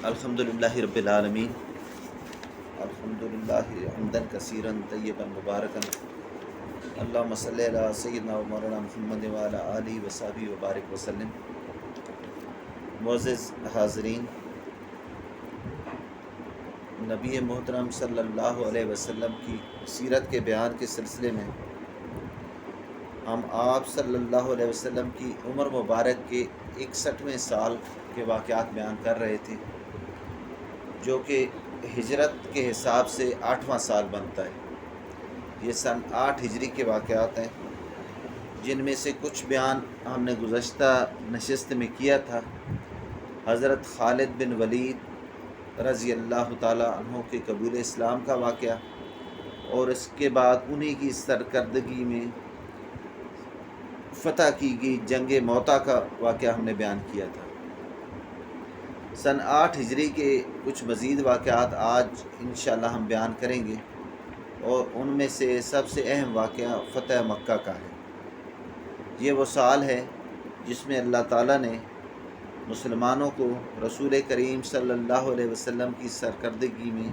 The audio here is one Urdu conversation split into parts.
الحمدللہ رب العالمین، الحمدللہ حمدن کثیرا طیبا مبارکا، اللہم صلی علی سیدنا و مولانا محمد وعلی آلہ وصحبہ وبارک وسلم۔ معزز حاضرین، نبی محترم صلی اللہ علیہ وسلم کی سیرت کے بیان کے سلسلے میں ہم آپ صلی اللہ علیہ وسلم کی عمر مبارک کے 61ویں سال کے واقعات بیان کر رہے تھے، جو کہ ہجرت کے حساب سے 8واں سال بنتا ہے۔ یہ سن 8 ہجری کے واقعات ہیں، جن میں سے کچھ بیان ہم نے گزشتہ نشست میں کیا تھا۔ حضرت خالد بن ولید رضی اللہ تعالیٰ عنہ کے قبول اسلام کا واقعہ، اور اس کے بعد انہی کی سرکردگی میں فتح کی گئی جنگ موتا کا واقعہ ہم نے بیان کیا تھا۔ سن 8 ہجری کے کچھ مزید واقعات آج انشاءاللہ ہم بیان کریں گے، اور ان میں سے سب سے اہم واقعہ فتح مکہ کا ہے۔ یہ وہ سال ہے جس میں اللہ تعالیٰ نے مسلمانوں کو رسول کریم صلی اللہ علیہ وسلم کی سرکردگی میں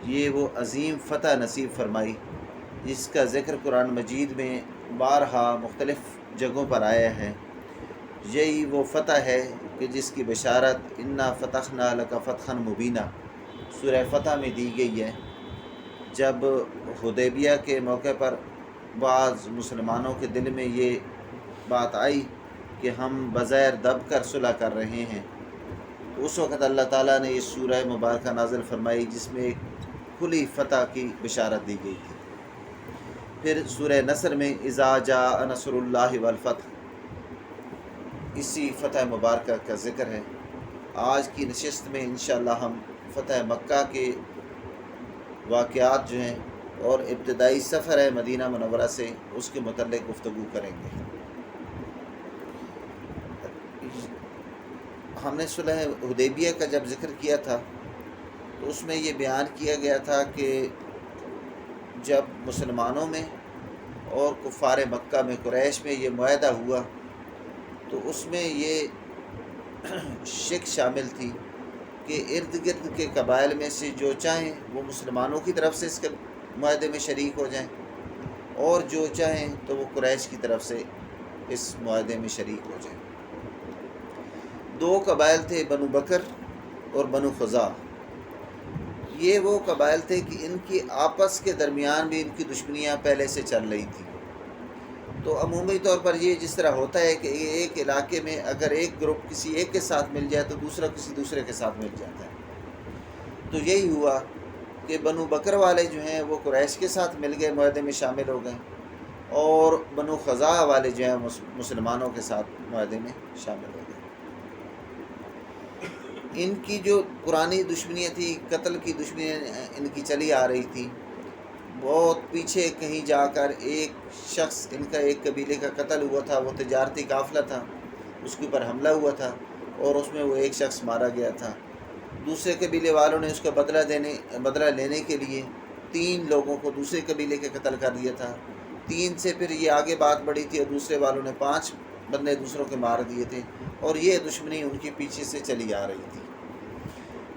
یہ وہ عظیم فتح نصیب فرمائی، جس کا ذکر قرآن مجید میں بارہا مختلف جگہوں پر آیا ہے۔ یہی وہ فتح ہے کہ جس کی بشارت انا فتحنا لک فتحا مبینا سورہ فتح میں دی گئی ہے۔ جب حدیبیہ کے موقع پر بعض مسلمانوں کے دل میں یہ بات آئی کہ ہم بظاہر دب کر صلح کر رہے ہیں، اس وقت اللہ تعالیٰ نے یہ سورہ مبارکہ نازل فرمائی، جس میں ایک کھلی فتح کی بشارت دی گئی تھی۔ پھر سورہ نصر میں اذا جاء نصر اللہ والفتح، اسی فتح مبارکہ کا ذکر ہے۔ آج کی نشست میں انشاءاللہ ہم فتح مکہ کے واقعات جو ہیں اور ابتدائی سفر ہے مدینہ منورہ سے، اس کے متعلق گفتگو کریں گے۔ ہم نے صلح حدیبیہ کا جب ذکر کیا تھا تو اس میں یہ بیان کیا گیا تھا کہ جب مسلمانوں میں اور کفار مکہ میں قریش میں یہ معاہدہ ہوا تو اس میں یہ شک شامل تھی کہ ارد گرد کے قبائل میں سے جو چاہیں وہ مسلمانوں کی طرف سے اس کے معاہدے میں شریک ہو جائیں، اور جو چاہیں تو وہ قریش کی طرف سے اس معاہدے میں شریک ہو جائیں۔ 2 قبائل تھے، بنو بکر اور بنو خزاع۔ یہ وہ قبائل تھے کہ ان کی آپس کے درمیان بھی ان کی دشمنیاں پہلے سے چل رہی تھیں۔ تو عمومی طور پر یہ جس طرح ہوتا ہے کہ ایک علاقے میں اگر ایک گروپ کسی ایک کے ساتھ مل جائے تو دوسرا کسی دوسرے کے ساتھ مل جاتا ہے۔ تو یہی ہوا کہ بنو بکر والے جو ہیں وہ قریش کے ساتھ مل گئے، معاہدے میں شامل ہو گئے، اور بنو خزاع والے جو ہیں مسلمانوں کے ساتھ معاہدے میں شامل ہو گئے۔ ان کی جو پرانی دشمنیاں تھی، قتل کی دشمنیاں ان کی چلی آ رہی تھی۔ بہت پیچھے کہیں جا کر ایک شخص، ان کا ایک قبیلے کا قتل ہوا تھا، وہ تجارتی قافلہ تھا، اس کے اوپر حملہ ہوا تھا اور اس میں وہ ایک شخص مارا گیا تھا۔ دوسرے قبیلے والوں نے اس کا بدلہ لینے کے لیے 3 لوگوں کو دوسرے قبیلے کے قتل کر دیا تھا۔ 3 سے پھر یہ آگے بات بڑھی تھی اور دوسرے والوں نے 5 بندے دوسروں کے مار دیے تھے، اور یہ دشمنی ان کے پیچھے سے چلی آ رہی تھی۔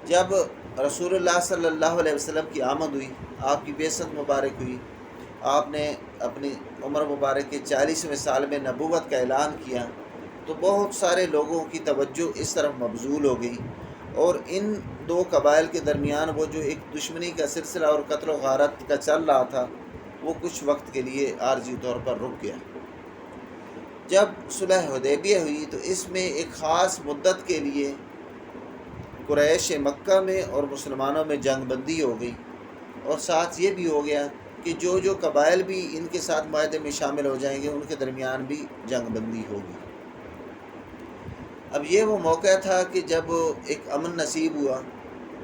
جب رسول اللہ صلی اللہ علیہ وسلم کی آمد ہوئی، آپ کی بعثت مبارک ہوئی، آپ نے اپنی عمر مبارک کے 40ویں سال میں نبوت کا اعلان کیا، تو بہت سارے لوگوں کی توجہ اس طرف مبذول ہو گئی، اور ان 2 قبائل کے درمیان وہ جو ایک دشمنی کا سلسلہ اور قتل و غارت کا چل رہا تھا، وہ کچھ وقت کے لیے عارضی طور پر رک گیا۔ جب صلح حدیبیہ ہوئی تو اس میں ایک خاص مدت کے لیے قریش مکہ میں اور مسلمانوں میں جنگ بندی ہو گئی، اور ساتھ یہ بھی ہو گیا کہ جو قبائل بھی ان کے ساتھ معاہدے میں شامل ہو جائیں گے ان کے درمیان بھی جنگ بندی ہوگی۔ اب یہ وہ موقع تھا کہ جب ایک امن نصیب ہوا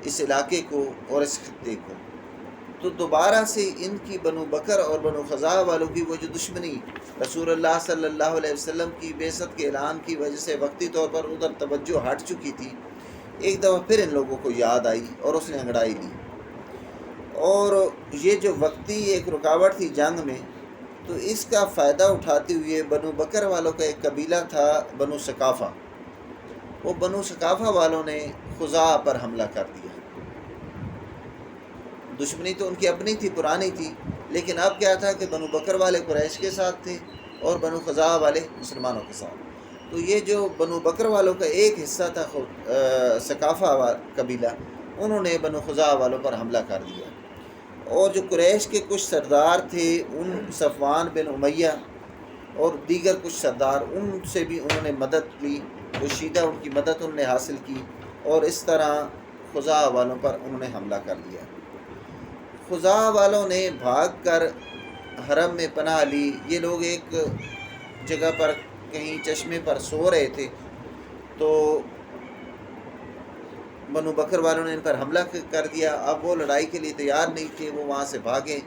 اس علاقے کو اور اس خطے کو، تو دوبارہ سے ان کی بنو بکر اور بنو خزاع والوں کی وہ جو دشمنی رسول اللہ صلی اللہ علیہ وسلم کی بعثت کے اعلان کی وجہ سے وقتی طور پر ادھر توجہ ہٹ چکی تھی، ایک دفعہ پھر ان لوگوں کو یاد آئی اور اس نے انگڑائی لی۔ اور یہ جو وقتی ایک رکاوٹ تھی جنگ میں، تو اس کا فائدہ اٹھاتے ہوئے بنو بکر والوں کا ایک قبیلہ تھا بنو ثقافہ، وہ بنو ثقافہ والوں نے خزاعہ پر حملہ کر دیا۔ دشمنی تو ان کی اپنی تھی، پرانی تھی، لیکن اب کیا تھا کہ بنو بکر والے قریش کے ساتھ تھے اور بنو خزاعہ والے مسلمانوں کے ساتھ۔ تو یہ جو بنو بکر والوں کا ایک حصہ تھا ثقافہ قبیلہ، انہوں نے بنو خزاعہ والوں پر حملہ کر دیا، اور جو قریش کے کچھ سردار تھے، ان صفوان بن امیہ اور دیگر کچھ سردار، ان سے بھی انہوں نے مدد لی، پوشیدہ ان کی مدد انہوں نے حاصل کی، اور اس طرح خزاعہ والوں پر انہوں نے حملہ کر دیا۔ خزاعہ والوں نے بھاگ کر حرم میں پناہ لی۔ یہ لوگ ایک جگہ پر کہیں چشمے پر سو رہے تھے، تو بنو بکر والوں نے ان پر حملہ کر دیا۔ اب وہ لڑائی کے لیے تیار نہیں تھے، وہ وہاں سے بھاگے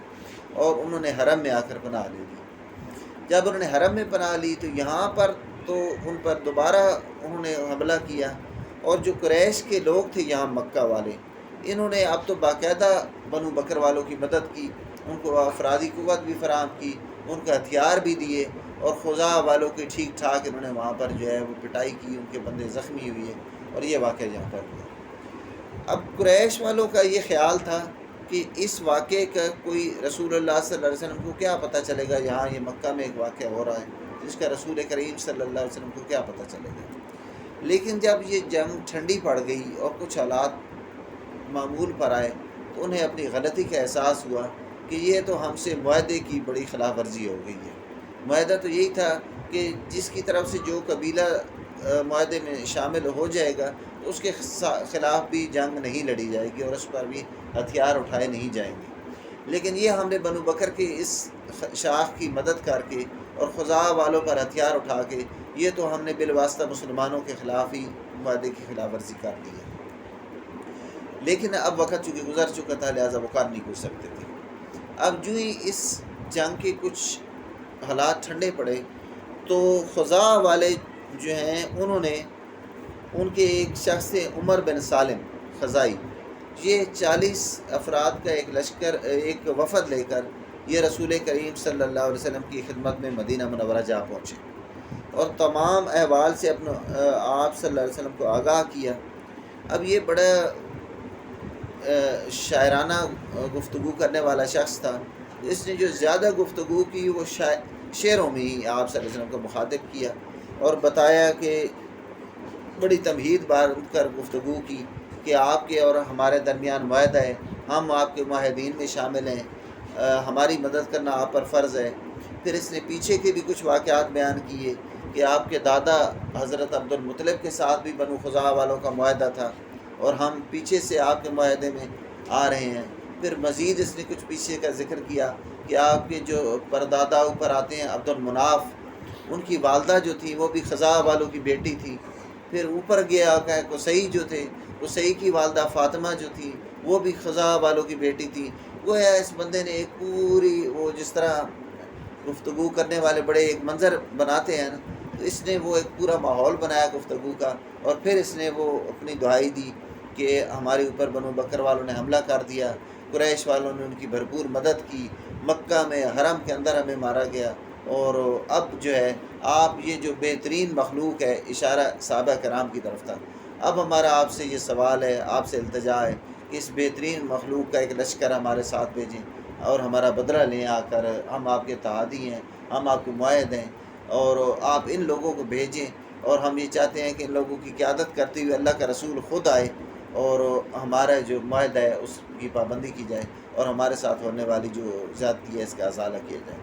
اور انہوں نے حرم میں آ کر پناہ لے لی۔ جب انہوں نے حرم میں پناہ لی تو یہاں پر تو ان پر دوبارہ انہوں نے حملہ کیا، اور جو قریش کے لوگ تھے یہاں مکہ والے، انہوں نے اب تو باقاعدہ بنو بکر والوں کی مدد کی، ان کو افرادی قوت بھی فراہم کی، ان کو ہتھیار بھی دیے، اور خزاعہ والوں کی ٹھیک ٹھاک انہوں نے وہاں پر جو ہے وہ پٹائی کی، ان کے بندے زخمی ہوئے، اور یہ واقعہ یہاں پر ہوا۔ اب قریش والوں کا یہ خیال تھا کہ اس واقعے کا کوئی رسول اللہ صلی اللہ علیہ وسلم کو کیا پتہ چلے گا، یہاں یہ مکہ میں ایک واقعہ ہو رہا ہے، جس کا رسول کریم صلی اللہ علیہ وسلم کو کیا پتہ چلے گا۔ لیکن جب یہ جنگ ٹھنڈی پڑ گئی اور کچھ حالات معمول پر آئے، تو انہیں اپنی غلطی کا احساس ہوا کہ یہ تو ہم سے معاہدے کی بڑی خلاف ورزی ہو گئی ہے۔ معاہدہ تو یہی تھا کہ جس کی طرف سے جو قبیلہ معاہدے میں شامل ہو جائے گا، اس کے خلاف بھی جنگ نہیں لڑی جائے گی اور اس پر بھی ہتھیار اٹھائے نہیں جائیں گے۔ لیکن یہ ہم نے بنو بکر کے اس شاخ کی مدد کر کے اور خزاعہ والوں پر ہتھیار اٹھا کے، یہ تو ہم نے بالواسطہ مسلمانوں کے خلاف ہی معاہدے کی خلاف ورزی کر دی ہے۔ لیکن اب وقت چونکہ گزر چکا تھا، لہٰذا وہ کر نہیں کچھ سکتے تھے۔ اب جو ہی اس جنگ کے کچھ حالات ٹھنڈے پڑے، تو خزاعہ والے جو ہیں انہوں نے، ان کے ایک شخص تھے عمر بن سالم خزائی، یہ 40 افراد کا ایک لشکر، ایک وفد لے کر یہ رسول کریم صلی اللہ علیہ وسلم کی خدمت میں مدینہ منورہ جا پہنچے، اور تمام احوال سے اپنا آپ صلی اللہ علیہ وسلم کو آگاہ کیا۔ اب یہ بڑا شاعرانہ گفتگو کرنے والا شخص تھا، اس نے جو زیادہ گفتگو کی وہ شعروں میں ہی آپ صلی اللہ علیہ وسلم کو مخاطب کیا، اور بتایا کہ بڑی تمہید بار کر گفتگو کی کہ آپ کے اور ہمارے درمیان معاہدہ ہے، ہم آپ کے معاہدین میں شامل ہیں، ہماری مدد کرنا آپ پر فرض ہے۔ پھر اس نے پیچھے کے بھی کچھ واقعات بیان کیے کہ آپ کے دادا حضرت عبد المطلب کے ساتھ بھی بنو خزاعہ والوں کا معاہدہ تھا، اور ہم پیچھے سے آپ کے معاہدے میں آ رہے ہیں۔ پھر مزید اس نے کچھ پیچھے کا ذکر کیا کہ آپ کے جو پردادا اوپر آتے ہیں عبد المناف، ان کی والدہ جو تھی وہ بھی خزاعہ والوں کی بیٹی تھی۔ پھر اوپر گیا کہ قصی جو تھے، قصی کی والدہ فاطمہ جو تھی وہ بھی خزاعہ والوں کی بیٹی تھی۔ وہ ہے اس بندے نے ایک پوری، وہ جس طرح گفتگو کرنے والے بڑے ایک منظر بناتے ہیں نا، تو اس نے وہ ایک پورا ماحول بنایا گفتگو کا، اور پھر اس نے وہ اپنی دعائی دی کہ ہمارے اوپر بنو بکر والوں نے حملہ کر دیا، قریش والوں نے ان کی بھرپور مدد کی، مکہ میں حرم کے اندر ہمیں مارا گیا، اور اب جو ہے آپ یہ جو بہترین مخلوق ہے، اشارہ صحابہ کرام کی طرف تھا، اب ہمارا آپ سے یہ سوال ہے، آپ سے التجا ہے کہ اس بہترین مخلوق کا ایک لشکر ہمارے ساتھ بھیجیں اور ہمارا بدلہ لیں آ کر، ہم آپ کے اتحادی ہیں، ہم آپ کے معاہد ہیں، اور آپ ان لوگوں کو بھیجیں، اور ہم یہ چاہتے ہیں کہ ان لوگوں کی قیادت کرتے ہوئے اللہ کا رسول خود آئے اور ہمارا جو معاہدہ ہے اس کی پابندی کی جائے، اور ہمارے ساتھ ہونے والی جو زیادتی ہے اس کا ازالہ کیا جائے۔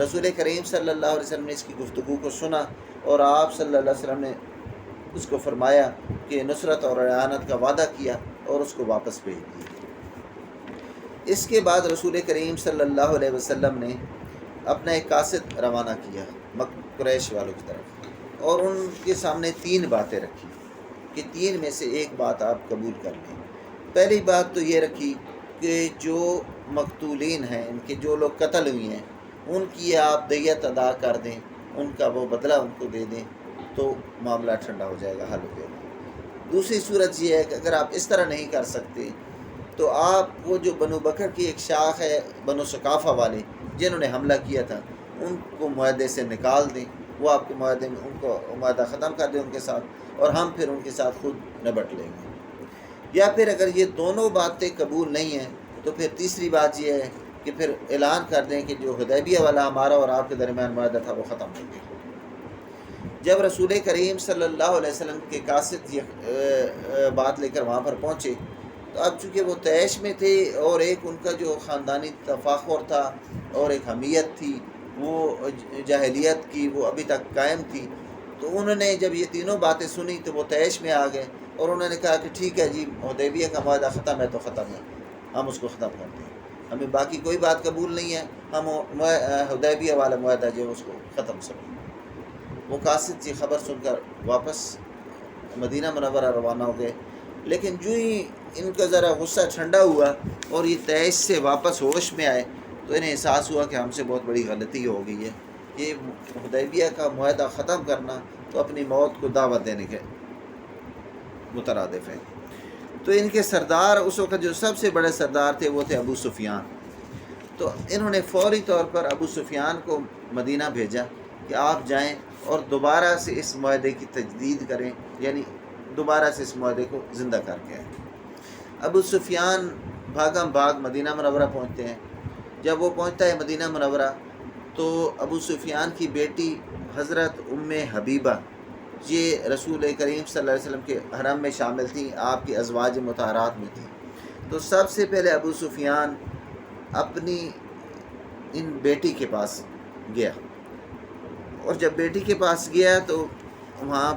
رسول کریم صلی اللہ علیہ وسلم نے اس کی گفتگو کو سنا، اور آپ صلی اللہ علیہ وسلم نے اس کو فرمایا کہ نصرت اور اعانت کا وعدہ کیا، اور اس کو واپس بھیج دیا۔ اس کے بعد رسول کریم صلی اللہ علیہ وسلم نے اپنا ایک قاصد روانہ کیا قریش والوں کی طرف، اور ان کے سامنے 3 باتیں رکھی کہ 3 میں سے ایک بات آپ قبول کر لیں۔ پہلی بات تو یہ رکھی کہ جو مقتولین ہیں، ان کے جو لوگ قتل ہوئی ہیں، ان کی آپ دیت ادا کر دیں، ان کا وہ بدلہ ان کو دے دیں، تو معاملہ ٹھنڈا ہو جائے گا، حل ہو جائے گا۔ دوسری صورت یہ ہے کہ اگر آپ اس طرح نہیں کر سکتے تو آپ وہ جو بنو بکر کی ایک شاخ ہے بنو ثقافہ والے جنہوں نے حملہ کیا تھا، ان کو معاہدے سے نکال دیں، وہ آپ کے معاہدے میں ان کو معاہدہ ختم کر دیں ان کے ساتھ، اور ہم پھر ان کے ساتھ خود نبٹ لیں گے۔ یا پھر اگر یہ دونوں باتیں قبول نہیں ہیں تو پھر تیسری بات یہ ہے کہ پھر اعلان کر دیں کہ جو حدیبیہ والا ہمارا اور آپ کے درمیان معاہدہ تھا وہ ختم ہو گیا۔ جب رسول کریم صلی اللہ علیہ وسلم کے قاصد یہ بات لے کر وہاں پر پہنچے تو اب چونکہ وہ طیش میں تھے اور ایک ان کا جو خاندانی تفاخر تھا اور ایک حمیت تھی وہ جاہلیت کی وہ ابھی تک قائم تھی، تو انہوں نے جب یہ تینوں باتیں سنی تو وہ طیش میں آ گئے اور انہوں نے کہا کہ ٹھیک ہے جی، حدیبیہ کا معاہدہ ختم ہے تو ختم ہے، ہم اس کو ختم کرتے ہیں، ہمیں باقی کوئی بات قبول نہیں ہے، ہم حدیبیہ والا معاہدہ جو ہے اس کو ختم سمجھیں۔ وہ قاصد یہ خبر سن کر واپس مدینہ منورہ روانہ ہو گئے، لیکن جو ہی ان کا ذرا غصہ ٹھنڈا ہوا اور یہ طیش سے واپس ہوش میں آئے تو انہیں احساس ہوا کہ ہم سے بہت بڑی غلطی ہو گئی ہے، یہ حدیبیہ کا معاہدہ ختم کرنا تو اپنی موت کو دعوت دینے کے مترادف ہے۔ تو ان کے سردار اس وقت جو سب سے بڑے سردار تھے وہ تھے ابو سفیان، تو انہوں نے فوری طور پر ابو سفیان کو مدینہ بھیجا کہ آپ جائیں اور دوبارہ سے اس معاہدے کی تجدید کریں، یعنی دوبارہ سے اس معاہدے کو زندہ کر کے آئیں۔ ابو سفیان بھاگم بھاگ مدینہ منورہ پہنچتے ہیں۔ جب وہ پہنچتا ہے مدینہ منورہ تو ابو سفیان کی بیٹی حضرت ام حبیبہ یہ رسول کریم صلی اللہ علیہ وسلم کے حرم میں شامل تھیں، آپ کی ازواج مطہرات میں تھیں۔ تو سب سے پہلے ابو سفیان اپنی ان بیٹی کے پاس گیا، اور جب بیٹی کے پاس گیا تو وہاں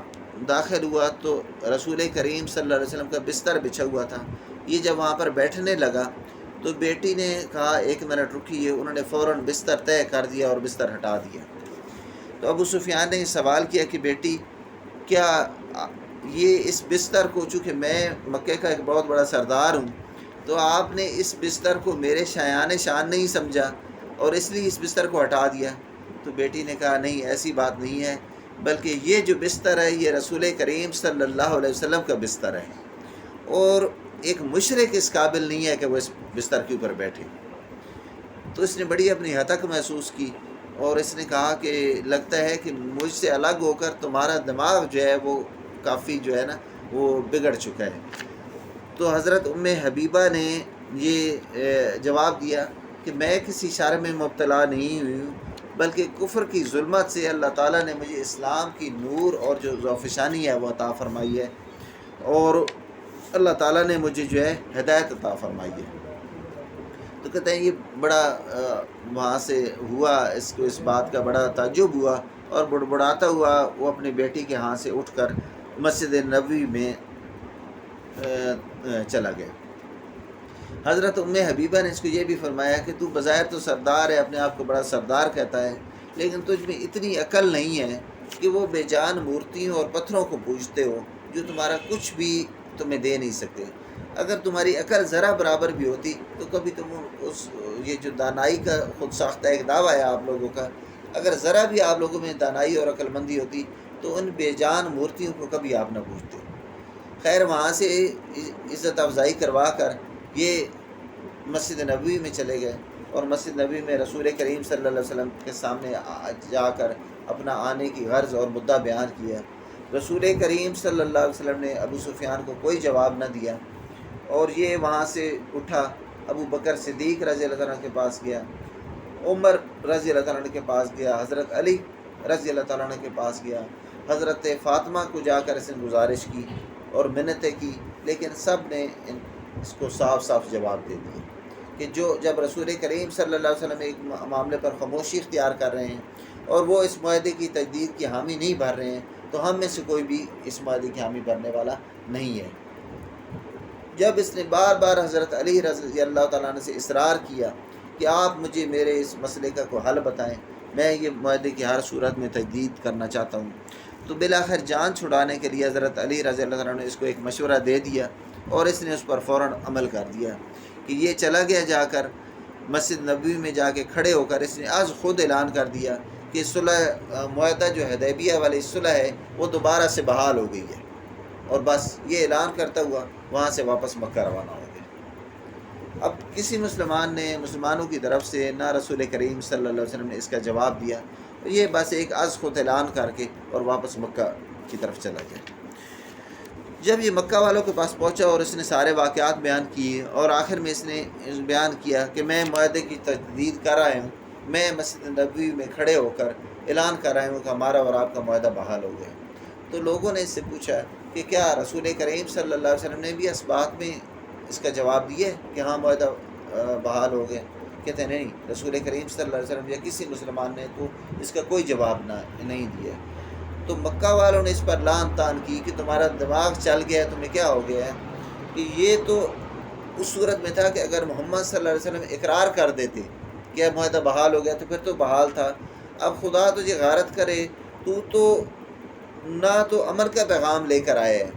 داخل ہوا تو رسول کریم صلی اللہ علیہ وسلم کا بستر بچھا ہوا تھا۔ یہ جب وہاں پر بیٹھنے لگا تو بیٹی نے کہا ایک منٹ رکیے، انہوں نے فوراً بستر طے کر دیا اور بستر ہٹا دیا۔ تو ابو سفیان نے سوال کیا کہ بیٹی کیا یہ اس بستر کو، چونکہ میں مکے کا ایک بہت بڑا سردار ہوں، تو آپ نے اس بستر کو میرے شایان شان نہیں سمجھا اور اس لیے اس بستر کو ہٹا دیا؟ تو بیٹی نے کہا نہیں، ایسی بات نہیں ہے، بلکہ یہ جو بستر ہے یہ رسول کریم صلی اللہ علیہ وسلم کا بستر ہے، اور ایک مشرک اس قابل نہیں ہے کہ وہ اس بستر کے اوپر بیٹھے۔ تو اس نے بڑی اپنی ہتک محسوس کی اور اس نے کہا کہ لگتا ہے کہ مجھ سے الگ ہو کر تمہارا دماغ جو ہے وہ کافی جو ہے نا وہ بگڑ چکا ہے۔ تو حضرت ام حبیبہ نے یہ جواب دیا کہ میں کسی شر میں مبتلا نہیں ہوئی ہوں، بلکہ کفر کی ظلمت سے اللہ تعالیٰ نے مجھے اسلام کی نور اور جو ذوفشانی ہے وہ عطا فرمائی ہے، اور اللہ تعالیٰ نے مجھے جو ہے ہدایت عطا فرمائی ہے۔ تو کہتے ہیں یہ بڑا وہاں سے ہوا، اس کو اس بات کا بڑا تعجب ہوا اور بڑبڑاتا ہوا وہ اپنی بیٹی کے ہاں سے اٹھ کر مسجد نبوی میں چلا گیا۔ حضرت ام حبیبہ نے اس کو یہ بھی فرمایا کہ تو بظاہر تو سردار ہے، اپنے آپ کو بڑا سردار کہتا ہے، لیکن تجھ میں اتنی عقل نہیں ہے کہ وہ بے جان مورتیوں اور پتھروں کو پوجتے ہو جو تمہارا کچھ بھی تمہیں دے نہیں سکتے۔ اگر تمہاری عقل ذرا برابر بھی ہوتی تو کبھی تم اس یہ جو دانائی کا خود ساختہ ایک دعویٰ ہے آپ لوگوں کا، اگر ذرا بھی آپ لوگوں میں دانائی اور عقل مندی ہوتی تو ان بے جان مورتیوں کو کبھی آپ نہ پوجتے۔ خیر وہاں سے عزت افزائی کروا کر یہ مسجد نبوی میں چلے گئے اور مسجد نبوی میں رسول کریم صلی اللہ علیہ وسلم کے سامنے جا کر اپنا آنے کی غرض اور مدعا بیان کیا۔ رسول کریم صلی اللہ علیہ وسلم نے ابو سفیان کو کوئی جواب نہ دیا اور یہ وہاں سے اٹھا، ابو بکر صدیق رضی اللہ عنہ کے پاس گیا، عمر رضی اللہ عنہ کے پاس گیا، حضرت علی رضی اللہ عنہ کے پاس گیا، حضرت فاطمہ کو جا کر اس نے گزارش کی اور منتیں کی، لیکن سب نے اس کو صاف صاف جواب دے دیا کہ جب رسول کریم صلی اللہ علیہ وسلم ایک معاملے پر خاموشی اختیار کر رہے ہیں اور وہ اس معاہدے کی تجدید کی حامی نہیں بھر رہے ہیں تو ہم میں سے کوئی بھی اس معاہدے کی حامی بھرنے والا نہیں ہے۔ جب اس نے بار بار حضرت علی رضی اللہ تعالیٰ عنہ سے اصرار کیا کہ آپ مجھے میرے اس مسئلے کا کوئی حل بتائیں، میں یہ معاہدے کی ہر صورت میں تجدید کرنا چاہتا ہوں، تو بالآخر جان چھڑانے کے لیے حضرت علی رضی اللہ عنہ نے اس کو ایک مشورہ دے دیا اور اس نے اس پر فوراً عمل کر دیا کہ یہ چلا گیا جا کر مسجد نبوی میں جا کے کھڑے ہو کر اس نے از خود اعلان کر دیا کہ صلح معاہدہ جو حدیبیہ والی صلح ہے وہ دوبارہ سے بحال ہو گئی ہے، اور بس یہ اعلان کرتا ہوا وہاں سے واپس مکہ روانہ ہو گیا۔ اب کسی مسلمانوں کی طرف سے نہ رسول کریم صلی اللہ علیہ وسلم نے اس کا جواب دیا، یہ بس ایک از خود اعلان کر کے اور واپس مکہ کی طرف چلا گیا۔ جب یہ مکہ والوں کے پاس پہنچا اور اس نے سارے واقعات بیان کیے اور آخر میں اس نے بیان کیا کہ میں معاہدے کی تجدید کر رہا ہوں، میں مسجد نبوی میں کھڑے ہو کر اعلان کر رہا ہوں کہ ہمارا اور آپ کا معاہدہ بحال ہو گیا۔ تو لوگوں نے اس سے پوچھا کہ کیا رسول کریم صلی اللہ علیہ وسلم نے بھی اس بات میں اس کا جواب دیا ہے کہ ہاں معاہدہ بحال ہو گیا؟ کہتے ہیں نہیں، رسول کریم صلی اللہ علیہ وسلم یا کسی مسلمان نے تو اس کا کوئی جواب نہیں دیا۔ تو مکہ والوں نے اس پر لعن طعن کی کہ تمہارا دماغ چل گیا ہے، تمہیں کیا ہو گیا ہے؟ کہ یہ تو اس صورت میں تھا کہ اگر محمد صلی اللہ علیہ وسلم اقرار کر دیتے کہ معاہدہ بحال ہو گیا تو پھر تو بحال تھا۔ اب خدا تجھے غارت کرے، تو نہ تو امن کا پیغام لے کر آیا ہے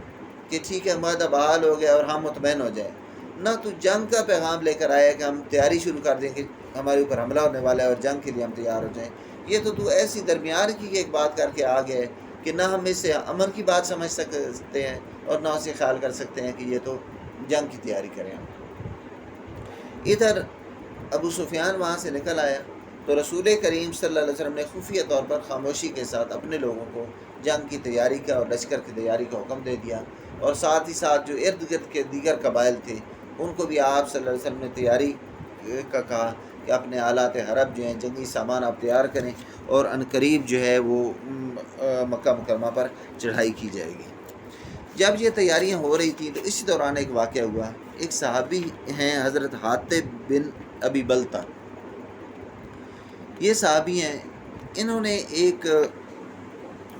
کہ ٹھیک ہے معاہدہ بحال ہو گیا اور ہم مطمئن ہو جائیں، نہ تو جنگ کا پیغام لے کر آیا ہے کہ ہم تیاری شروع کر دیں کہ ہمارے اوپر حملہ ہونے والا ہے اور جنگ کے لیے ہم تیار ہو جائیں۔ یہ تو ایسی درمیان کی ایک بات کر کے آ گئے کہ نہ ہم اس سے امن کی بات سمجھ سکتے ہیں اور نہ اسے خیال کر سکتے ہیں کہ یہ تو جنگ کی تیاری کریں ہم۔ ادھر ابو سفیان وہاں سے نکل آیا تو رسول کریم صلی اللہ علیہ وسلم نے خفیہ طور پر خاموشی کے ساتھ اپنے لوگوں کو جنگ کی تیاری کا اور لشکر کی تیاری کا حکم دے دیا، اور ساتھ ہی ساتھ جو ارد گرد کے دیگر قبائل تھے ان کو بھی آپ صلی اللہ علیہ وسلم نے تیاری کا کہا کہ اپنے آلات حرب جو ہیں، جنگی سامان آپ تیار کریں، اور عنقریب جو ہے وہ مکہ مکرمہ پر چڑھائی کی جائے گی۔ جب یہ تیاریاں ہو رہی تھیں تو اسی دوران ایک واقعہ ہوا۔ ایک صحابی ہیں حضرت حاطب بن ابی بلتہ، یہ صحابی ہیں، انہوں نے ایک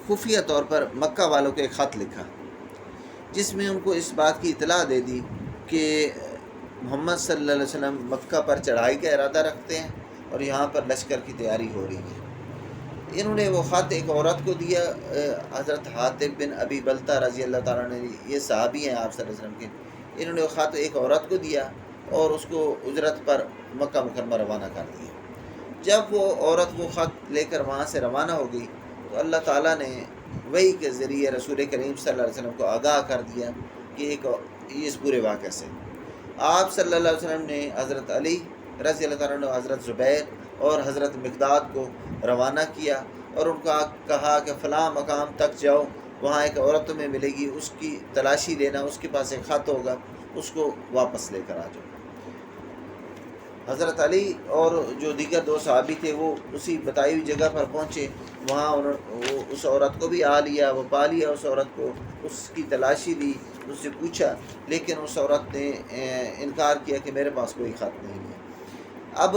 خفیہ طور پر مکہ والوں کو ایک خط لکھا جس میں ان کو اس بات کی اطلاع دے دی کہ محمد صلی اللہ علیہ وسلم مکہ پر چڑھائی کا ارادہ رکھتے ہیں اور یہاں پر لشکر کی تیاری ہو رہی ہے۔ انہوں نے وہ خط ایک عورت کو دیا، حضرت حاطب بن ابی بلتہ رضی اللہ تعالیٰ نے، یہ صحابی ہیں آپ صلی اللہ علیہ وسلم کے، انہوں نے وہ خط ایک عورت کو دیا اور اس کو اجرت پر مکہ مکرمہ روانہ کر دیا۔ جب وہ عورت وہ خط لے کر وہاں سے روانہ ہو گئی تو اللہ تعالیٰ نے وحی کے ذریعے رسول کریم صلی اللہ علیہ وسلم کو آگاہ کر دیا کہ اس پورے واقعے سے آپ صلی اللہ علیہ وسلم نے حضرت علی رضی اللہ تعالیٰ عنہ، حضرت زبیر اور حضرت مقداد کو روانہ کیا اور ان کا کہا کہ فلاں مقام تک جاؤ، وہاں ایک عورت تمہیں ملے گی، اس کی تلاشی لینا، اس کے پاس ایک خط ہوگا، اس کو واپس لے کر آ جاؤ۔ حضرت علی اور جو دیگر دو صحابی تھے وہ اسی بتائی ہوئی جگہ پر پہنچے، وہاں اس عورت کو بھی آ لیا، وہ پا لیا اس عورت کو، اس کی تلاشی لی، اس سے پوچھا، لیکن اس عورت نے انکار کیا کہ میرے پاس کوئی خط نہیں ہے۔ اب